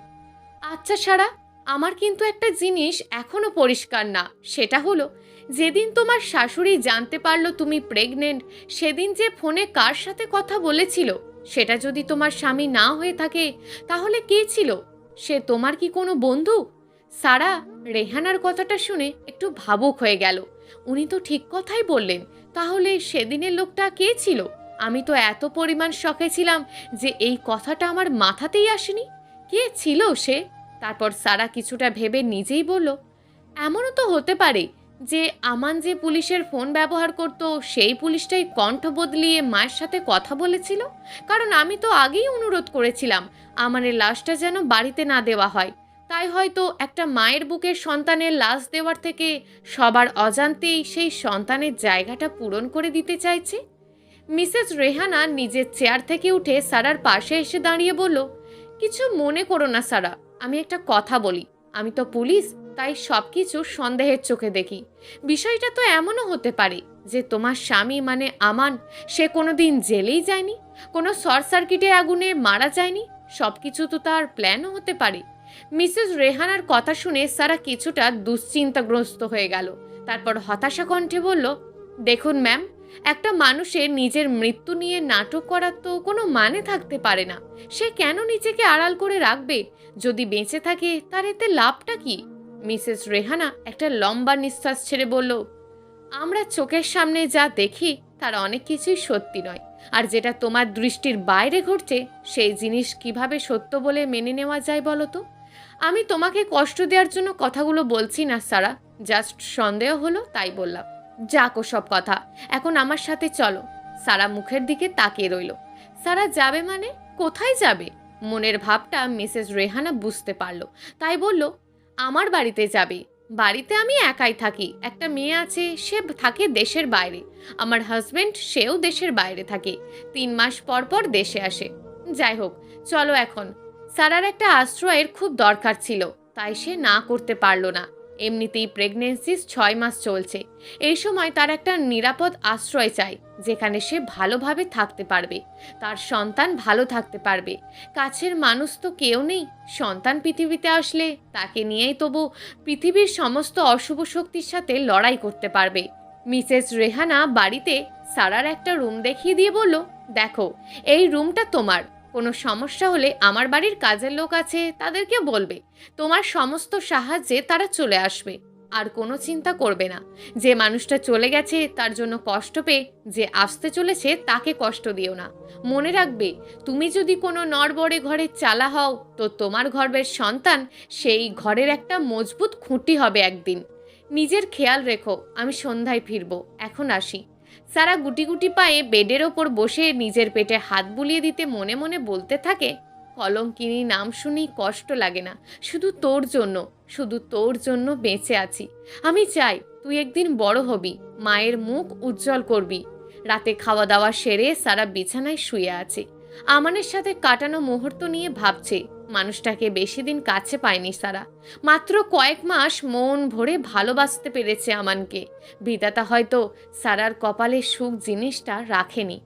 আচ্ছা সারা, আমার কিন্তু একটা জিনিস এখনো পরিষ্কার না, সেটা হলো যেদিন তোমার শাশুড়ি জানতে পারলো তুমি প্রেগনেন্ট, সেদিন যে ফোনে কার সাথে কথা বলেছিল সেটা যদি তোমার স্বামী না হয়ে থাকে, তাহলে কে ছিল? সে তোমার কি কোনো বন্ধু? সারা রেহানার কথাটা শুনে একটু ভাবুক হয়ে গেল। উনি তো ঠিক কথাই বললেন। তাহলে সেদিনের লোকটা কে ছিল? আমি তো এত পরিমাণ শখে ছিলাম যে এই কথাটা আমার মাথাতেই আসেনি। কে ছিল সে? তারপর সারা কিছুটা ভেবে নিজেই বলল, এমনও তো হতে পারে যে আমান যে পুলিশের ফোন ব্যবহার করত সেই পুলিশটাই কণ্ঠ বদলিয়ে মায়ের সাথে কথা বলেছিল। কারণ আমি তো আগেই অনুরোধ করেছিলাম আমানের লাশটা যেন বাড়িতে না দেওয়া হয়। তাই হয়তো একটা মায়ের বুকের সন্তানের লাশ দেওয়ার থেকে সবার অজান্তেই সেই সন্তানের জায়গাটা পূরণ করে দিতে চাইছে। মিসেস রেহানা নিজের চেয়ার থেকে উঠে সারার পাশে এসে দাঁড়িয়ে বলল, কিছু মনে করো না সারা, আমি একটা কথা বলি। আমি তো পুলিশ, তাই সব কিছু সন্দেহের চোখে দেখি। বিষয়টা তো এমনও হতে পারে যে তোমার স্বামী মানে আমান, সে কোনোদিন জেলেই যায়নি, কোনো শর্ট সার্কিটের আগুনে মারা যায়নি। সব কিছু তো তার প্ল্যানও হতে পারে। মিসেস রেহানার কথা শুনে সারা কিছুটা দুশ্চিন্তাগ্রস্ত হয়ে গেল। তারপর হতাশা কণ্ঠে বলল, দেখুন ম্যাম, একটা মানুষের নিজের মৃত্যু নিয়ে নাটক করার তো কোনো মানে থাকতে পারে না। সে কেন নিজেকে আড়াল করে রাখবে? যদি বেঁচে থাকে তার এতে লাভটা কি? মিসেস রেহানা একটা লম্বা নিঃশ্বাস ছেড়ে বলল, আমরা চোখের সামনে যা দেখি তার অনেক কিছুই সত্যি নয়। আর যেটা তোমার দৃষ্টির বাইরে ঘটছে সেই জিনিস কিভাবে সত্য বলে মেনে নেওয়া যায় বলো তো? আমি তোমাকে কষ্ট দেওয়ার জন্য কথাগুলো বলছি না সারা, জাস্ট সন্দেহ হলো তাই বললাম। যাকো সব কথা, এখন আমার সাথে চলো। সারা মুখের দিকে তাকিয়ে রইল। সারা যাবে মানে? কোথায় যাবে? মনের ভাবটা মিসেস রেহানা বুঝতে পারল, তাই বলল, আমার বাড়িতে যাবে। বাড়িতে আমি একাই থাকি, একটা মেয়ে আছে, সে থাকে দেশের বাইরে। আমার হাজবেন্ড, সেও দেশের বাইরে থাকে, 3 মাস পর পর দেশে আসে। যাই হোক, চলো এখন। সারার একটা আশ্রয়ের খুব দরকার ছিল, তাই সে না করতে পারল না। এমনিতেই প্রেগনেন্সি 6 মাস চলছে। এই সময় তার একটা নিরাপদ আশ্রয় চাই, যেখানে সে ভালোভাবে থাকতে পারবে, তার সন্তান ভালো থাকতে পারবে। কাছের মানুষ তো কেউ নেই। সন্তান পৃথিবীতে আসলে তাকে নিয়েই তবু পৃথিবীর সমস্ত অশুভ শক্তির সাথে লড়াই করতে পারবে। মিসেস রেহানা বাড়িতে সারার একটা রুম দেখিয়ে দিয়ে বলল, দেখো, এই রুমটা তোমার। কোনো সমস্যা হলে আমার বাড়ির কাজের লোক আছে, তাদেরকে বলবে। তোমার সমস্ত সাহায্যে তারা চলে আসবে। আর কোনো চিন্তা করবে না। যে মানুষটা চলে গেছে তার জন্য কষ্ট পেয়ে যে আসতে চলেছে তাকে কষ্ট দিও না। মনে রাখবে, তুমি যদি কোনো নড়বড়ে ঘরের চালা হও তো তোমার গর্ভের সন্তান সেই ঘরের একটা মজবুত খুঁটি হবে একদিন। নিজের খেয়াল রেখো। আমি সন্ধ্যায় ফিরবো, এখন আসি। সারা গুটি গুটি পায়ে বেডের ওপর বসে নিজের পেটে হাত বুলিয়ে দিতে মনে মনে বলতে থাকে, কলঙ্কিনী নাম শুনেই কষ্ট লাগে না। শুধু তোর জন্য, শুধু তোর জন্য বেঁচে আছি। আমি চাই তুই একদিন বড় হবি, মায়ের মুখ উজ্জ্বল করবি। রাতে খাওয়া দাওয়া সেরে সারা বিছানায় শুয়ে আছে। আমানের সাথে কাটানো মুহূর্ত নিয়ে ভাবছে। মানুষটাকে বেশি দিন কাছে পায়নি সারা। মাত্র কয়েক মাস মন ভরে ভালোবাসতে পেরেছে আমানকে। বিধাতা হয়তো সারার কপালে সুখ জিনিসটা রাখেনি।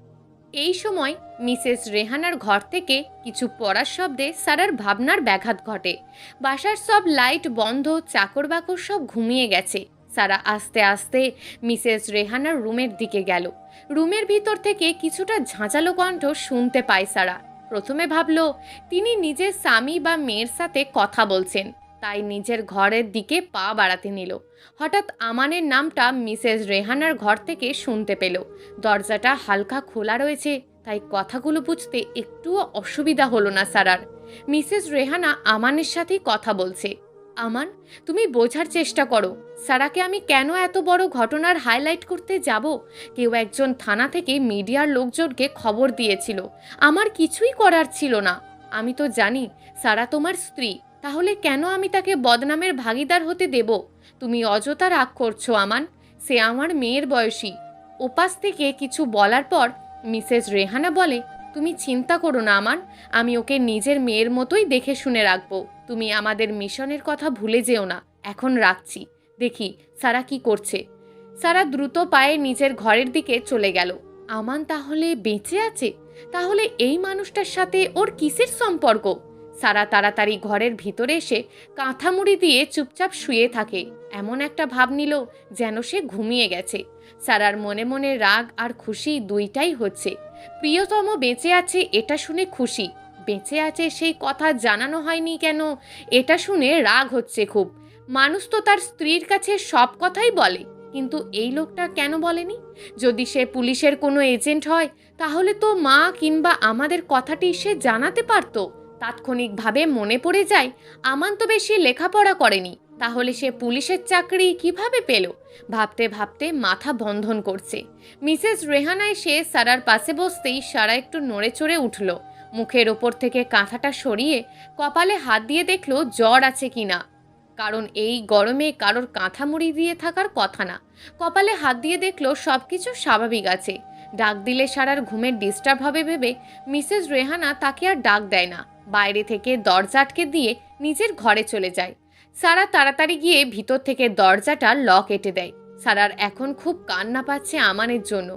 এই সময় মিসেস রেহানার ঘর থেকে কিছু পড়ার শব্দে সারার ভাবনার ব্যাঘাত ঘটে। বাসার সব লাইট বন্ধ, চাকর বাকর সব ঘুমিয়ে গেছে। সারা আস্তে আস্তে মিসেস রেহানার রুমের দিকে গেল। রুমের ভিতর থেকে কিছুটা ঝাঁঝালো কণ্ঠ শুনতে পায় সারা। প্রথমে ভাবল তিনি নিজের স্বামী বা মেয়ের সাথে কথা বলছেন, তাই নিজের ঘরের দিকে পা বাড়াতে নিল। হঠাৎ আমানের নামটা মিসেস রেহানার ঘর থেকে শুনতে পেল। দরজাটা হালকা খোলা রয়েছে, তাই কথাগুলো বুঝতে একটুও অসুবিধা হলো না সারার। মিসেস রেহানা আমানের সাথেই কথা বলছে। আমান, তুমি বোঝার চেষ্টা করো, সারাকে আমি কেন এত বড় ঘটনার হাইলাইট করতে যাব? কেউ একজন থানা থেকে মিডিয়ার লোকজনকে খবর দিয়েছিল। আমার কিছুই করার ছিল না। আমি তো জানি সারা তোমার স্ত্রী, তাহলে কেন আমি তাকে বদনামের ভাগিদার হতে দেব? তুমি অযথা রাগ করছো আমান, সে আমার মেয়ের বয়সী। ওপাশ থেকে কিছু বলার পর মিসেস রেহানা বলে, তুমি চিন্তা করো না আমান, আমি ওকে নিজের মেয়ের মতোই দেখে শুনে রাখবো। তুমি আমাদের মিশনের কথা ভুলে যেও না। এখন রাখছি, দেখি সারা কি করছে। সারা দ্রুত পায়ে নিজের ঘরের দিকে চলে গেল। আমান তাহলে বেঁচে আছে? তাহলে এই মানুষটার সাথে ওর কিসের সম্পর্ক? সারা তাড়াতাড়ি ঘরের ভিতরে এসে কাঁথা মুড়ি দিয়ে চুপচাপ শুয়ে থাকে। এমন একটা ভাব নিল যেন সে ঘুমিয়ে গেছে। সারার মনে মনে রাগ আর খুশি দুইটাই হচ্ছে। প্রিয়তম বেঁচে আছে এটা শুনে খুশি, বেঁচে আছে সেই কথা জানানো হয়নি কেন এটা শুনে রাগ হচ্ছে খুব। মানুষ তো তার স্ত্রীর কাছে সব কথাই বলে, কিন্তু এই লোকটা কেন বলেনি? যদি সে পুলিশের কোনো এজেন্ট হয় তাহলে তো মা কিংবা আমাদের কথাটি সে জানাতে পারত। তাৎক্ষণিকভাবে মনে পড়ে যায় আমান তো বেশি লেখাপড়া করেনি, তাহলে সে পুলিশের চাকরি কিভাবে পেল? ভাবতে ভাবতে মাথা বন্ধন করছে। মিসেস রেহানা এসে সারার পাশে বসতেই সারা একটু নড়ে চড়ে উঠল। মুখের ওপর থেকে কাঁথাটা সরিয়ে কপালে হাত দিয়ে দেখলো জ্বর আছে কিনা, কারণ এই গরমে কারোর কাঁথা মুড়ি দিয়ে থাকার কথা না। কপালে হাত দিয়ে দেখলো সব কিছু স্বাভাবিক আছে। ডাক দিলে সারার ঘুমের ডিস্টার্ব হবে ভেবে মিসেস রেহানা তাকে আর ডাক দেয় না, বাইরে থেকে দরজা আটকে দিয়ে নিজের ঘরে চলে যায়। সারা তাড়াতাড়ি গিয়ে ভিতর থেকে দরজাটা লক এঁটে দেয়। সারার এখন খুব কান্না পাচ্ছে আমানের জন্য।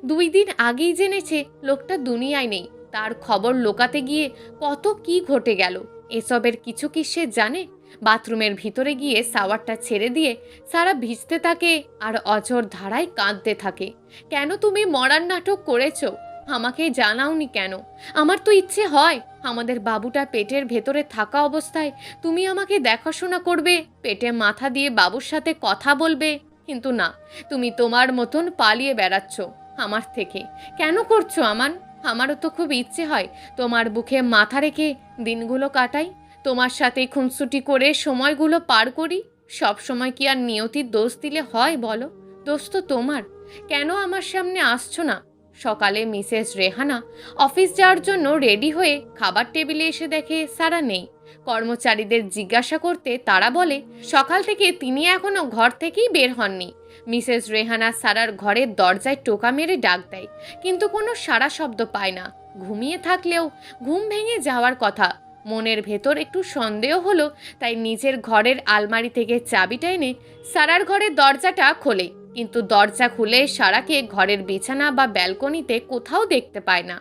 2 দিন আগেই জেনেছে লোকটা দুনিয়ায় নেই। তার খবর লোকাতে গিয়ে কত কি ঘটে গেল, এসবের কিছু কি সে জানে? বাথরুমের ভিতরে গিয়ে শাওয়ারটা ছেড়ে দিয়ে সারা ভিজতে থাকে আর অঝোর ধারায় কাঁদতে থাকে। কেন তুমি মরার নাটক করেছো? আমাকে জানাওনি কেন? আমার তো ইচ্ছে হয় আমাদের বাবুটা পেটের ভেতরে থাকা অবস্থায় তুমি আমাকে দেখাশোনা করবে, পেটে মাথা দিয়ে বাবুর সাথে কথা বলবে, কিন্তু না, তুমি তোমার মতন পালিয়ে বেড়াচ্ছ আমার থেকে। কেন করছো আমান? আমারও তো খুব ইচ্ছে হয় তোমার বুকে মাথা রেখে দিনগুলো কাটাই, তোমার সাথে খুনসুটি করে সময়গুলো পার করি। সব সময় কি আর নিয়তির দোষ দিলে হয় বলো? দোষ তো তোমার। কেন আমার সামনে আসছো না? সকালে মিসেস রেহানা অফিস যাওয়ার জন্য রেডি হয়ে খাবার টেবিলে এসে দেখে সারা নেই। কর্মচারীদের জিজ্ঞাসা করতে তারা বলে সকাল থেকে তিনি এখনো ঘর থেকেই বের হননি। মিসেস রেহানা সারার ঘরের দরজায় টোকা মেরে ডাক দেয়, কিন্তু কোনো সাড়া শব্দ পায় না। ঘুমিয়ে থাকলেও ঘুম ভেঙে যাওয়ার কথা। মনের ভেতর একটু সন্দেহ হলো, তাই নিজের ঘরের আলমারি থেকে চাবিটা এনে সারার ঘরের দরজাটা খোলে, কিন্তু দরজা খুলে সারাকে ঘরের বিছানা বা ব্যালকনিতে কোথাও দেখতে পায় না।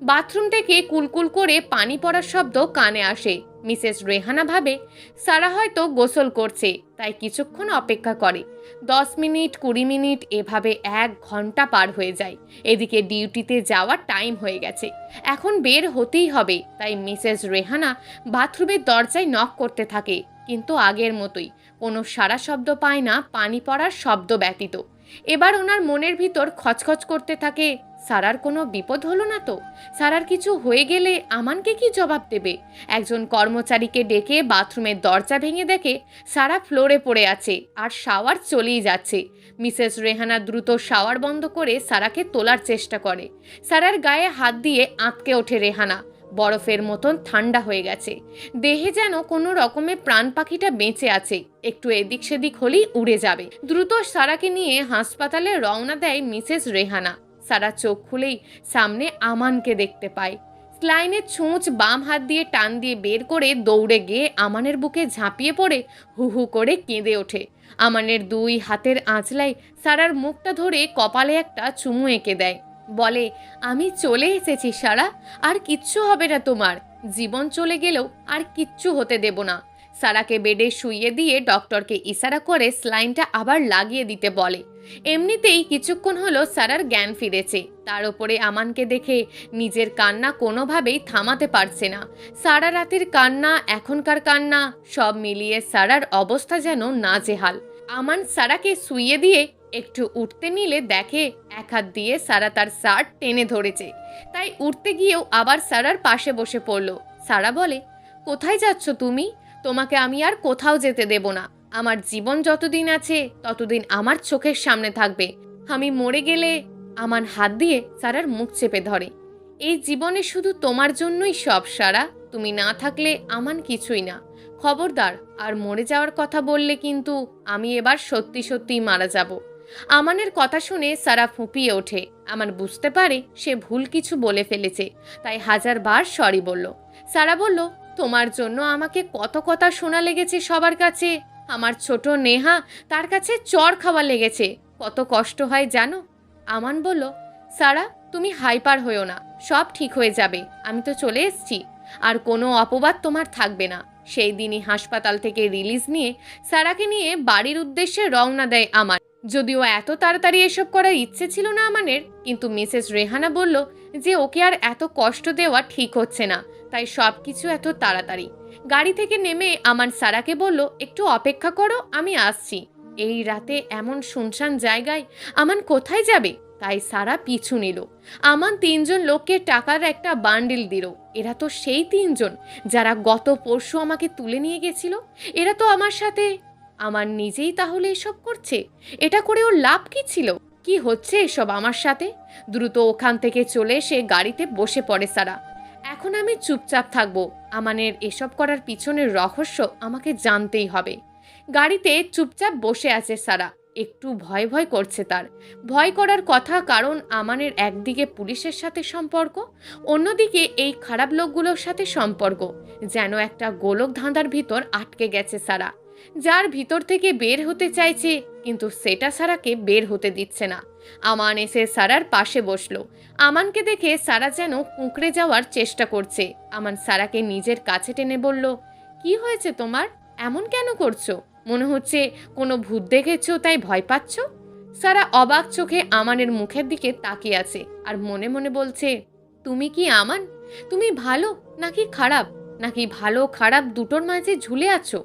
বাথরুম থেকে কুলকুল করে পানি পড়ার শব্দ কানে আসে। মিসেস রেহানা ভাবে সারা হয়তো গোসল করছে, তাই কিছুক্ষণ অপেক্ষা করে। 10 মিনিট 20 মিনিট এভাবে 1 ঘন্টা পার হয়ে যায়। এদিকে ডিউটিতে যাওয়ার টাইম হয়ে গেছে, এখন বের হতেই হবে। তাই মিসেস রেহানা বাথরুমের দরজায় নক করতে থাকে, কিন্তু আগের মতোই কোনো সারা শব্দ পায় না পানি পড়ার শব্দ ব্যতীত। এবার ওনার মনের ভিতর খচখচ করতে থাকে, সারার কোনো বিপদ হলো না তো? সারার কিছু হয়ে গেলে আমানকে কি জবাব দেবে? একজন কর্মচারীকে ডেকে বাথরুমের দরজা ভেঙে দেখে সারা ফ্লোরে পড়ে আছে আর শাওয়ার চলেই যাচ্ছে। মিসেস রেহানা দ্রুত শাওয়ার বন্ধ করে সারাকে তোলার চেষ্টা করে। সারার গায়ে হাত দিয়ে আঁতকে ওঠে রেহানা, বরফের মতন ঠান্ডা হয়ে গেছে। দেহে যেন কোনো রকমে প্রাণ পাখিটা বেঁচে আছে, একটু এদিক সেদিক হলেই উড়ে যাবে। দ্রুত সারাকে নিয়ে হাসপাতালে রওনা দেয় মিসেস রেহানা। সারা চোখ খুলেই সামনে আমানকে দেখতে পায়। স্লাইনের ছুঁচ বাম হাত দিয়ে টান দিয়ে বের করে দৌড়ে গিয়ে আমানের বুকে ঝাঁপিয়ে পড়ে হু হু করে কেঁদে ওঠে। আমানের 2 হাতের আঁচলায় সারার মুখটা ধরে কপালে একটা চুমু এঁকে দেয়, বলে আমি চলে এসেছি সারা, আর কিচ্ছু হবে না তোমার। জীবন চলে গেলেও আর কিচ্ছু হতে দেব না। সারাকে বেডে শুইয়ে দিয়ে ডক্টরকে ইশারা করে স্লাইনটা আবার লাগিয়ে দিতে বলে। এমনিতেই কিছুক্ষণ হলো সারার জ্ঞান ফিরেছে, তার উপরে আমানকে দেখে নিজের কান্না কোনোভাবেই থামাতে পারছে না। সারা রাতের কান্না, এখনকার কান্না, সব মিলিয়ে সারার অবস্থা যেন নাজেহাল। আমান সারাকে শুইয়ে দিয়ে একটু উঠতে নিলে দেখে এক হাত দিয়ে সারা তার শার্ট টেনে ধরেছে, তাই উঠতে গিয়েও আবার সারার পাশে বসে পড়ল। সারা বলে, কোথায় যাচ্ছ তুমি? তোমাকে আমি আর কোথাও যেতে দেব না। আমার জীবন যতদিন আছে ততদিন আমার চোখের সামনে থাকবে। আমি মরে গেলে। আমান হাত দিয়ে সারার মুখ চেপে ধরে। এই জীবনে শুধু তোমার জন্যই সব সারা, তুমি না থাকলে আমান কিছুই না। খবরদার আর মরে যাওয়ার কথা বললে কিন্তু আমি এবার সত্যি সত্যিই মারা যাব। আমানের কথা শুনে সারা ফুঁপিয়ে ওঠে। আমান বুঝতে পারে সে ভুল কিছু বলে ফেলেছে, তাই 1000 বার সরি বলল। সারা বলল, তোমার জন্য আমাকে কত কথা শোনা লেগেছে সবার কাছে। আমার ছোট নেহা, তার কাছে চড় খাওয়া লেগেছে। কত কষ্ট হয় জানো? আমান বলল, সারা তুমি হাইপার হইও না, সব ঠিক হয়ে যাবে। আমি তো চলে এসেছি। আর কোনো অপবাদ তোমার থাকবে না। সেই দিনই হাসপাতাল থেকে রিলিজ নিয়ে সারাকে নিয়ে বাড়ির উদ্দেশ্যে রওনা দেয় আমান। যদিও এত তাড়াতাড়ি এসব করার ইচ্ছে ছিল না আমানের, কিন্তু মিসেস রেহানা বলল যে ওকে আর এত কষ্ট দেওয়া ঠিক হচ্ছে না, তাই সব কিছু এত তাড়াতাড়ি। গাড়ি থেকে নেমে আমান সারাকে বলল, একটু অপেক্ষা করো, আমি আসছি। এই রাতে এমন শুনশান জায়গায় আমান কোথায় যাবে? তাই সারা পিছু নিল। আমান 3জন লোককে টাকার একটা বান্ডিল দিল। এরা তো সেই 3জন যারা গত পরশু আমাকে তুলে নিয়ে গেছিল। এরা তো আমার সাথে, আমার নিজেই তাহলে এসব করছে। এটা করে ওর লাভ কি ছিল? কি হচ্ছে এসব আমার সাথে? দ্রুত ওখান থেকে চলে এসে গাড়িতে বসে পড়ে সারা। এখন আমি চুপচাপ থাকবো। আমানের এসব করার পিছনের রহস্য আমাকে জানতেই হবে। গাড়িতে চুপচাপ বসে আছে সারা। একটু ভয় ভয় করছে তার। ভয় করার কথা, কারণ আমানের একদিকে পুলিশের সাথে সম্পর্ক, অন্যদিকে এই খারাপ লোকগুলোর সাথে সম্পর্ক। যেন একটা গোলক ধাঁধার ভিতর আটকে গেছে সারা, যার ভিতর থেকে বের হতে চাইছে, কিন্তু সেটা সারাকে বের হতে দিচ্ছে না। আমান এসে সারার পাশে বসলো। আমানকে দেখে সারা যেন কুঁকড়ে যাওয়ার চেষ্টা করছে। আমান সারাকে নিজের কাছে টেনে বলল, কি হয়েছে তোমার? এমন কেন করছো? মনে হচ্ছে কোনো ভূত দেখেছো তাই ভয় পাচ্ছ। সারা অবাক চোখে আমানের মুখের দিকে তাকিয়ে আছে আর মনে মনে বলছে, তুমি কি আমান? তুমি ভালো নাকি খারাপ? নাকি ভালো খারাপ দুটোর মাঝে ঝুলে আছো?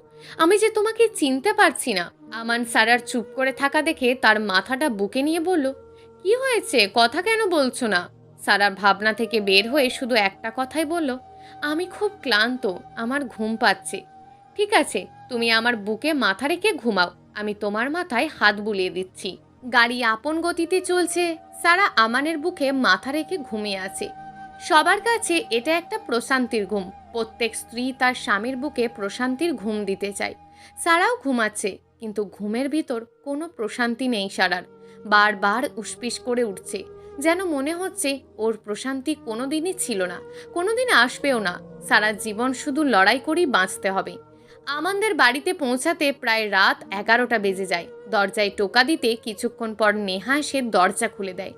আমি যে তোমাকে চিনতে পারছি না। আমান সারার চুপ করে থাকা দেখে তার মাথাটা বুকে নিয়ে বলল, কি হয়েছে? কথা কেন বলছো না? সারা ভাবনা থেকে বের হয়ে শুধু একটা কথাই বলল, আমি খুব ক্লান্ত, আমার ঘুম পাচ্ছে। ঠিক আছে, তুমি আমার বুকে মাথা রেখে ঘুমাও, আমি তোমার মাথায় হাত বুলিয়ে দিচ্ছি। গাড়ি আপন গতিতে চলছে। সারা আমানের বুকে মাথা রেখে ঘুমিয়ে আছে। সবার কাছে এটা একটা প্রশান্তির ঘুম। প্রত্যেক স্ত্রী তার স্বামীর বুকে প্রশান্তির ঘুম দিতে চায়। সারাও ঘুমাচ্ছে, কিন্তু ঘুমের ভিতর কোনো প্রশান্তি নেই সারার। বারবার উসপিস করে উঠছে, যেন মনে হচ্ছে ওর প্রশান্তি কোনোদিনই ছিল না, কোনোদিন আসবেও না। সারা জীবন শুধু লড়াই করেই বাঁচতে হবে। আমাদের বাড়িতে পৌঁছাতে প্রায় রাত 11টা বেজে যায়। দরজায় টোকা দিতে কিছুক্ষণ পর নেহা এসে দরজা খুলে দেয়।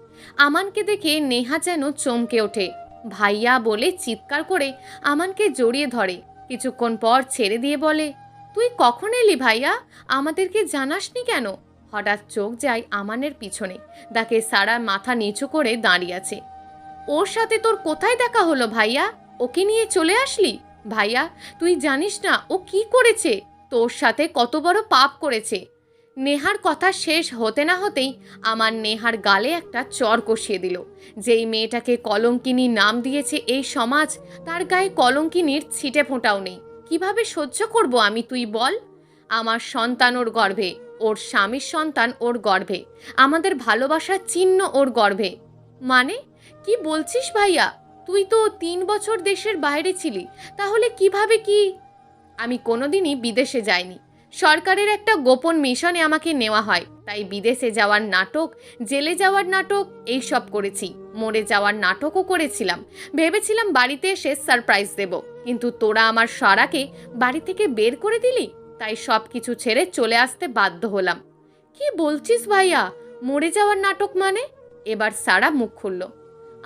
আমানকে দেখে নেহা যেন চমকে ওঠে। ভাইয়া বলে চিৎকার করে আমানকে জড়িয়ে ধরে। কিছুক্ষণ পর ছেড়ে দিয়ে বলে, তুই কখন এলি ভাইয়া? আমাদেরকে জানাসনি কেন? হঠাৎ চোখ যায় আমানের পিছনে। তাকে সারা মাথা নিচু করে দাঁড়িয়ে আছে। ওর সাথে তোর কোথায় দেখা হলো ভাইয়া? ওকে নিয়ে চলে আসলি? ভাইয়া, তুই জানিস না ও কি করেছে? তোর সাথে কত বড় পাপ করেছে। নেহার কথা শেষ হতে না হতেই আমার নেহার গালে একটা চর কষিয়ে দিল। যেই মেয়েটাকে কলঙ্কিনী নাম দিয়েছে এই সমাজ, তার গায়ে কলঙ্কিনীর ছিটে ফোঁটাও নেই। কিভাবে সহ্য করব আমি, তুই বল? আমার সন্তান ওর গর্ভে, ওর স্বামীর সন্তান ওর গর্ভে, আমাদের ভালোবাসার চিহ্ন ওর গর্ভে। মানে কি বলছিস ভাইয়া? তুই তো 3 বছর দেশের বাইরে ছিলি, তাহলে কিভাবে কি? আমি কোনোদিনই বিদেশে যাইনি। সরকারের একটা গোপন মিশনে আমাকে নেওয়া হয়, তাই বিদেশে যাওয়ার নাটক, জেলে যাওয়ার নাটক এইসব করেছি। মরে যাওয়ার নাটকও করেছিলাম। ভেবেছিলাম বাড়িতে এসে সারপ্রাইজ দেব, কিন্তু তোরা আমার সারাকে বাড়ি থেকে বের করে দিলি, তাই সব কিছু ছেড়ে চলে আসতে বাধ্য হলাম। কি বলছিস ভাইয়া? মরে যাওয়ার নাটক মানে? এবার সারা মুখ খুলল।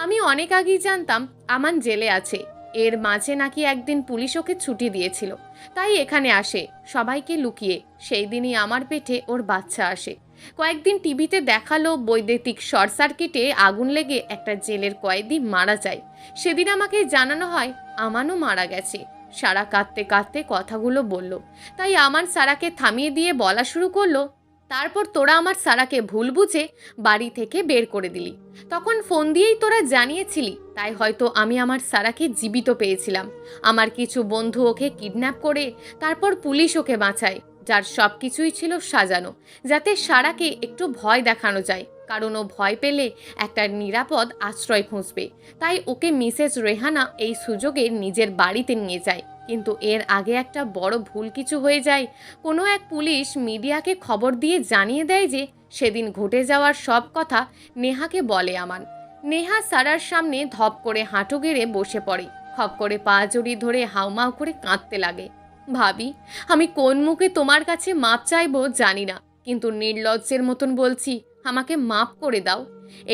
আমি অনেক আগেই জানতাম আমান জেলে আছে। এর মাঝে নাকি একদিন পুলিশ ওকে ছুটি দিয়েছিল, তাই এখানে আসে সবাইকে লুকিয়ে। সেই দিনই আমার পেটে ওর বাচ্চা আসে। কয়েকদিন টিভিতে দেখালো বৈদ্যুতিক শর্ট সার্কিটে আগুন লেগে একটা জেলের কয়েদি মারা যায়। সেদিন আমাকে জানানো হয় আমানও মারা গেছে। সারা কাঁদতে কাঁদতে কথাগুলো বলল। তাই আমান সারাকে থামিয়ে দিয়ে বলা শুরু করলো, তারপর তোরা আমার সারাকে ভুল বুঝে বাড়ি থেকে বের করে দিলি। তখন ফোন দিয়েই তোরা জানিয়েছিলি, তাই হয়তো আমি আমার সারাকে জীবিত পেয়েছিলাম। আমার কিছু বন্ধু ওকে কিডন্যাপ করে তারপর পুলিশ ওকে বাঁচায়, যার সব কিছুই ছিল সাজানো, যাতে সারাকে একটু ভয় দেখানো যায়, কারণ ও ভয় পেলে একটা নিরাপদ আশ্রয় খুঁজবে। তাই ওকে মিসেস রেহানা এই সুযোগে নিজের বাড়িতে নিয়ে যায়। কিন্তু এর আগে একটা বড় ভুল কিছু হয়ে যায়। কোনো এক পুলিশ মিডিয়াকে খবর দিয়ে জানিয়ে দেয় যে সেদিন ঘটে যাওয়ার সব কথা নেহাকে বলে আমান। নেহা সারার সামনে ধপ করে হাঁটু গেড়ে বসে পড়ে, খপ করে পা জড়িয়ে ধরে হাউমাউ করে কাঁদতে লাগে। ভাবি, আমি কোন মুখে তোমার কাছে মাপ চাইবো জানি না, কিন্তু নির্লজ্জের মতন বলছি, আমাকে মাপ করে দাও।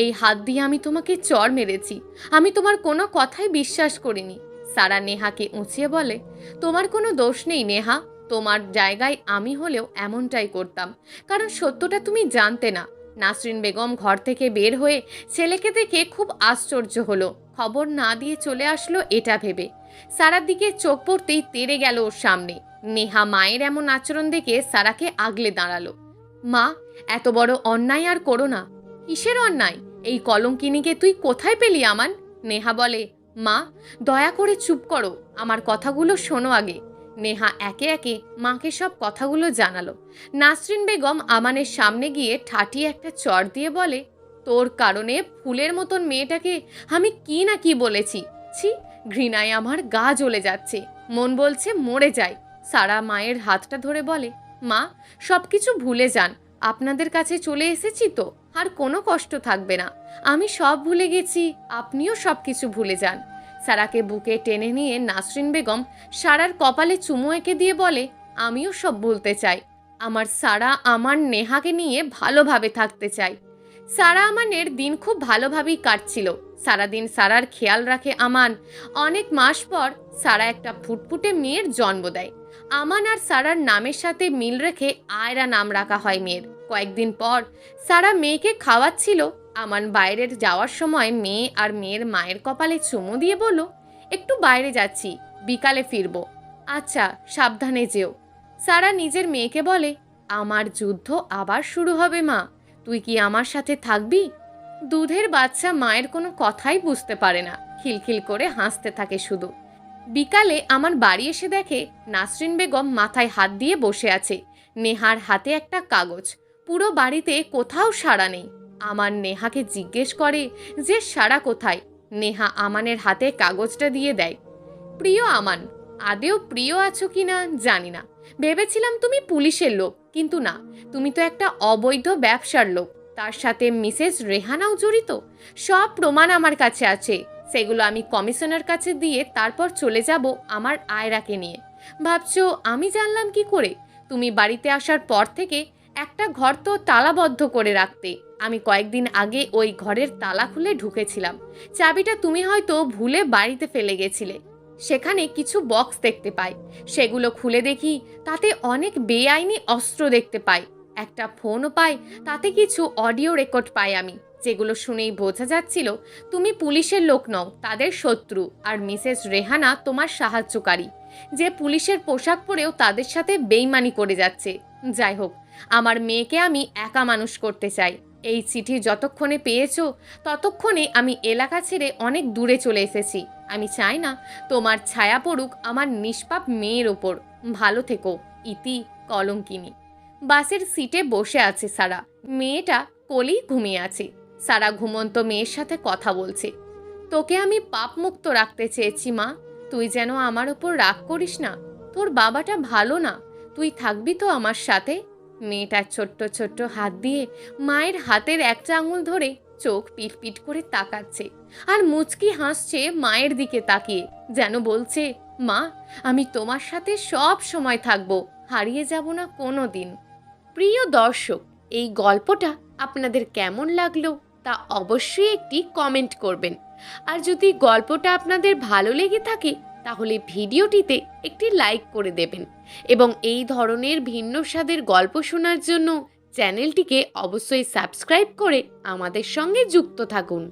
এই হাত দিয়ে আমি তোমাকে চড় মেরেছি। আমি তোমার কোনো কথাই বিশ্বাস করিনি। সারা নেহাকে উঁচিয়ে বলে, তোমার কোনো দোষ নেই নেহা, তোমার জায়গায় আমি হলেও এমনটাই করতাম, কারণ সত্যটা তুমি জানতে না। নাসরিন বেগম ঘর থেকে বের হয়ে ছেলেকে দেখে খুব আশ্চর্য হলো, খবর না দিয়ে চলে আসলো এটা ভেবে। সারার দিকে চোখ পড়তেই তেড়ে গেল ওর সামনে। নেহা মায়ের এমন আচরণ দেখে সারাকে আগলে দাঁড়ালো। মা, এত বড় অন্যায় আর করো না। কিসের অন্যায়? এই কলঙ্কিনীকে তুই কোথায় পেলি আমান? নেহা বলে, মা দয়া করে চুপ করো, আমার কথাগুলো শোনো আগে। নেহা একে একে মাকে সব কথাগুলো জানালো। নাসরিন বেগম আমানের সামনে গিয়ে ঠাটিয়ে একটা চড় দিয়ে বলে, তোর কারণে ফুলের মতন মেয়েটাকে আমি কি না কি বলেছি। ছি, ঘৃণায় আমার গা জ্বলে যাচ্ছে, মন বলছে মরে যায়। সারা মায়ের হাতটা ধরে বলে, মা সব কিছু ভুলে যান, আপনাদের কাছে চলে এসেছি তো আর কোনো কষ্ট থাকবে না। আমি সব ভুলে গেছি, আপনিও সব কিছু ভুলে যান। সারাকে বুকে টেনে নিয়ে নাসরিন বেগম সারার কপালে চুমু এঁকে দিয়ে বলে, আমিও সব ভুলতে চাই। আমার সারা আমার নেহাকে নিয়ে ভালোভাবে থাকতে চাই। সারা আমানের দিন খুব ভালোভাবেই কাটছিল। সারাদিন সারার খেয়াল রাখে আমান। অনেক মাস পর সারা একটা ফুটফুটে মেয়ের জন্ম দেয়। আমান আর সারার নামের সাথে মিল রেখে আয়রা নাম রাখা হয় মেয়ের। কয়েকদিন পর সারা মেয়েকে খাওয়াচ্ছিল। আমান বাইরের যাওয়ার সময় মেয়ে আর মেয়ের মায়ের কপালে চুমু দিয়ে বলল, একটু বাইরে যাচ্ছি, বিকালে ফিরবো। আচ্ছা, সাবধানে যেও। সারা নিজের মেয়েকে বলে, আমার যুদ্ধ আবার শুরু হবে মা, তুই কি আমার সাথে থাকবি? দুধের বাচ্চা মায়ের কোনো কথাই বুঝতে পারে না, খিলখিল করে হাসতে থাকে শুধু। বিকালে আমার বাড়ি এসে দেখে নাসরিন বেগম মাথায় হাত দিয়ে বসে আছে। নেহার হাতে একটা কাগজ। পুরো বাড়িতে কোথাও সাড়া নেই। আমার নেহাকে জিজ্ঞেস করে যে সাড়া কোথায়। নেহা আমানের হাতে কাগজটা দিয়ে দেয়। প্রিয় আমান, আদেও প্রিয় আছো কি না জানি না, ভেবেছিলাম তুমি পুলিশের লোক, কিন্তু না, তুমি তো একটা অবৈধ ব্যবসার লোক। তার সাথে মিসেস রেহানাও জড়িত। সব প্রমাণ আমার কাছে আছে, সেগুলো আমি কমিশনার কাছে দিয়ে তারপর চলে যাব আমার আয়রাকে নিয়ে। ভাবছো আমি জানলাম কি করে? তুমি বাড়িতে আসার পর থেকে একটা ঘর তো তালাবদ্ধ করে রাখতে। আমি কয়েকদিন আগে ওই ঘরের তালা খুলে ঢুকেছিলাম। চাবিটা তুমি হয়তো ভুলে বাড়িতে ফেলে গেছিলে। সেখানে কিছু বক্স দেখতে পাই, সেগুলো খুলে দেখি তাতে অনেক বেআইনি অস্ত্র দেখতে পাই। একটা ফোনও পাই, তাতে কিছু অডিও রেকর্ড পাই আমি, যেগুলো শুনেই বোঝা যাচ্ছিল তুমি পুলিশের লোক নও, তাদের শত্রু। আর মিসেস রেহানা তোমার সাহায্যকারী, যে পুলিশের পোশাক পরেও তাদের সাথে বেইমানি করে যাচ্ছে। যাই হোক, আমার মেয়েকে আমি একা মানুষ করতে চাই। এই চিঠি যতক্ষণে পেয়েছো ততক্ষণে আমি এলাকা ছেড়ে অনেক দূরে চলে এসেছি। আমি চাই না তোমার ছায়া পড়ুক আমার নিষ্পাপ মেয়ের ওপর। ভালো থেকো, ইতি, কলঙ্কিনী। বাসের সিটে বসে আছে সারা। মেয়েটা কোলেই ঘুমিয়ে আছে। সারা ঘুমন্ত মেয়ের সাথে কথা বলছে। তোকে আমি পাপ মুক্ত রাখতে চেয়েছি মা, তুই যেন আমার ওপর রাগ করিস না। তোর বাবাটা ভালো না, তুই থাকবি তো আমার সাথে? মেয়েটা ছোট্ট ছোট্ট হাত দিয়ে মায়ের হাতের একটা আঙুল ধরে চোখ পিটপিট করে তাকাচ্ছে আর মুচকি হাসছে মায়ের দিকে তাকিয়ে, যেন বলছে, মা আমি তোমার সাথে সব সময় থাকবো, হারিয়ে যাব না কোনো দিন। প্রিয় দর্শক, এই গল্পটা আপনাদের কেমন লাগলো তা অবশ্যই একটি কমেন্ট করবেন। আর যদি গল্পটা আপনাদের ভালো লেগে থাকে তাহলে ভিডিওটিতে একটি লাইক করে দেবেন এবং এই ধরনের ভিন্ন স্বাদের গল্প শোনার জন্য চ্যানেলটিকে অবশ্যই সাবস্ক্রাইব করে আমাদের সঙ্গে যুক্ত থাকুন।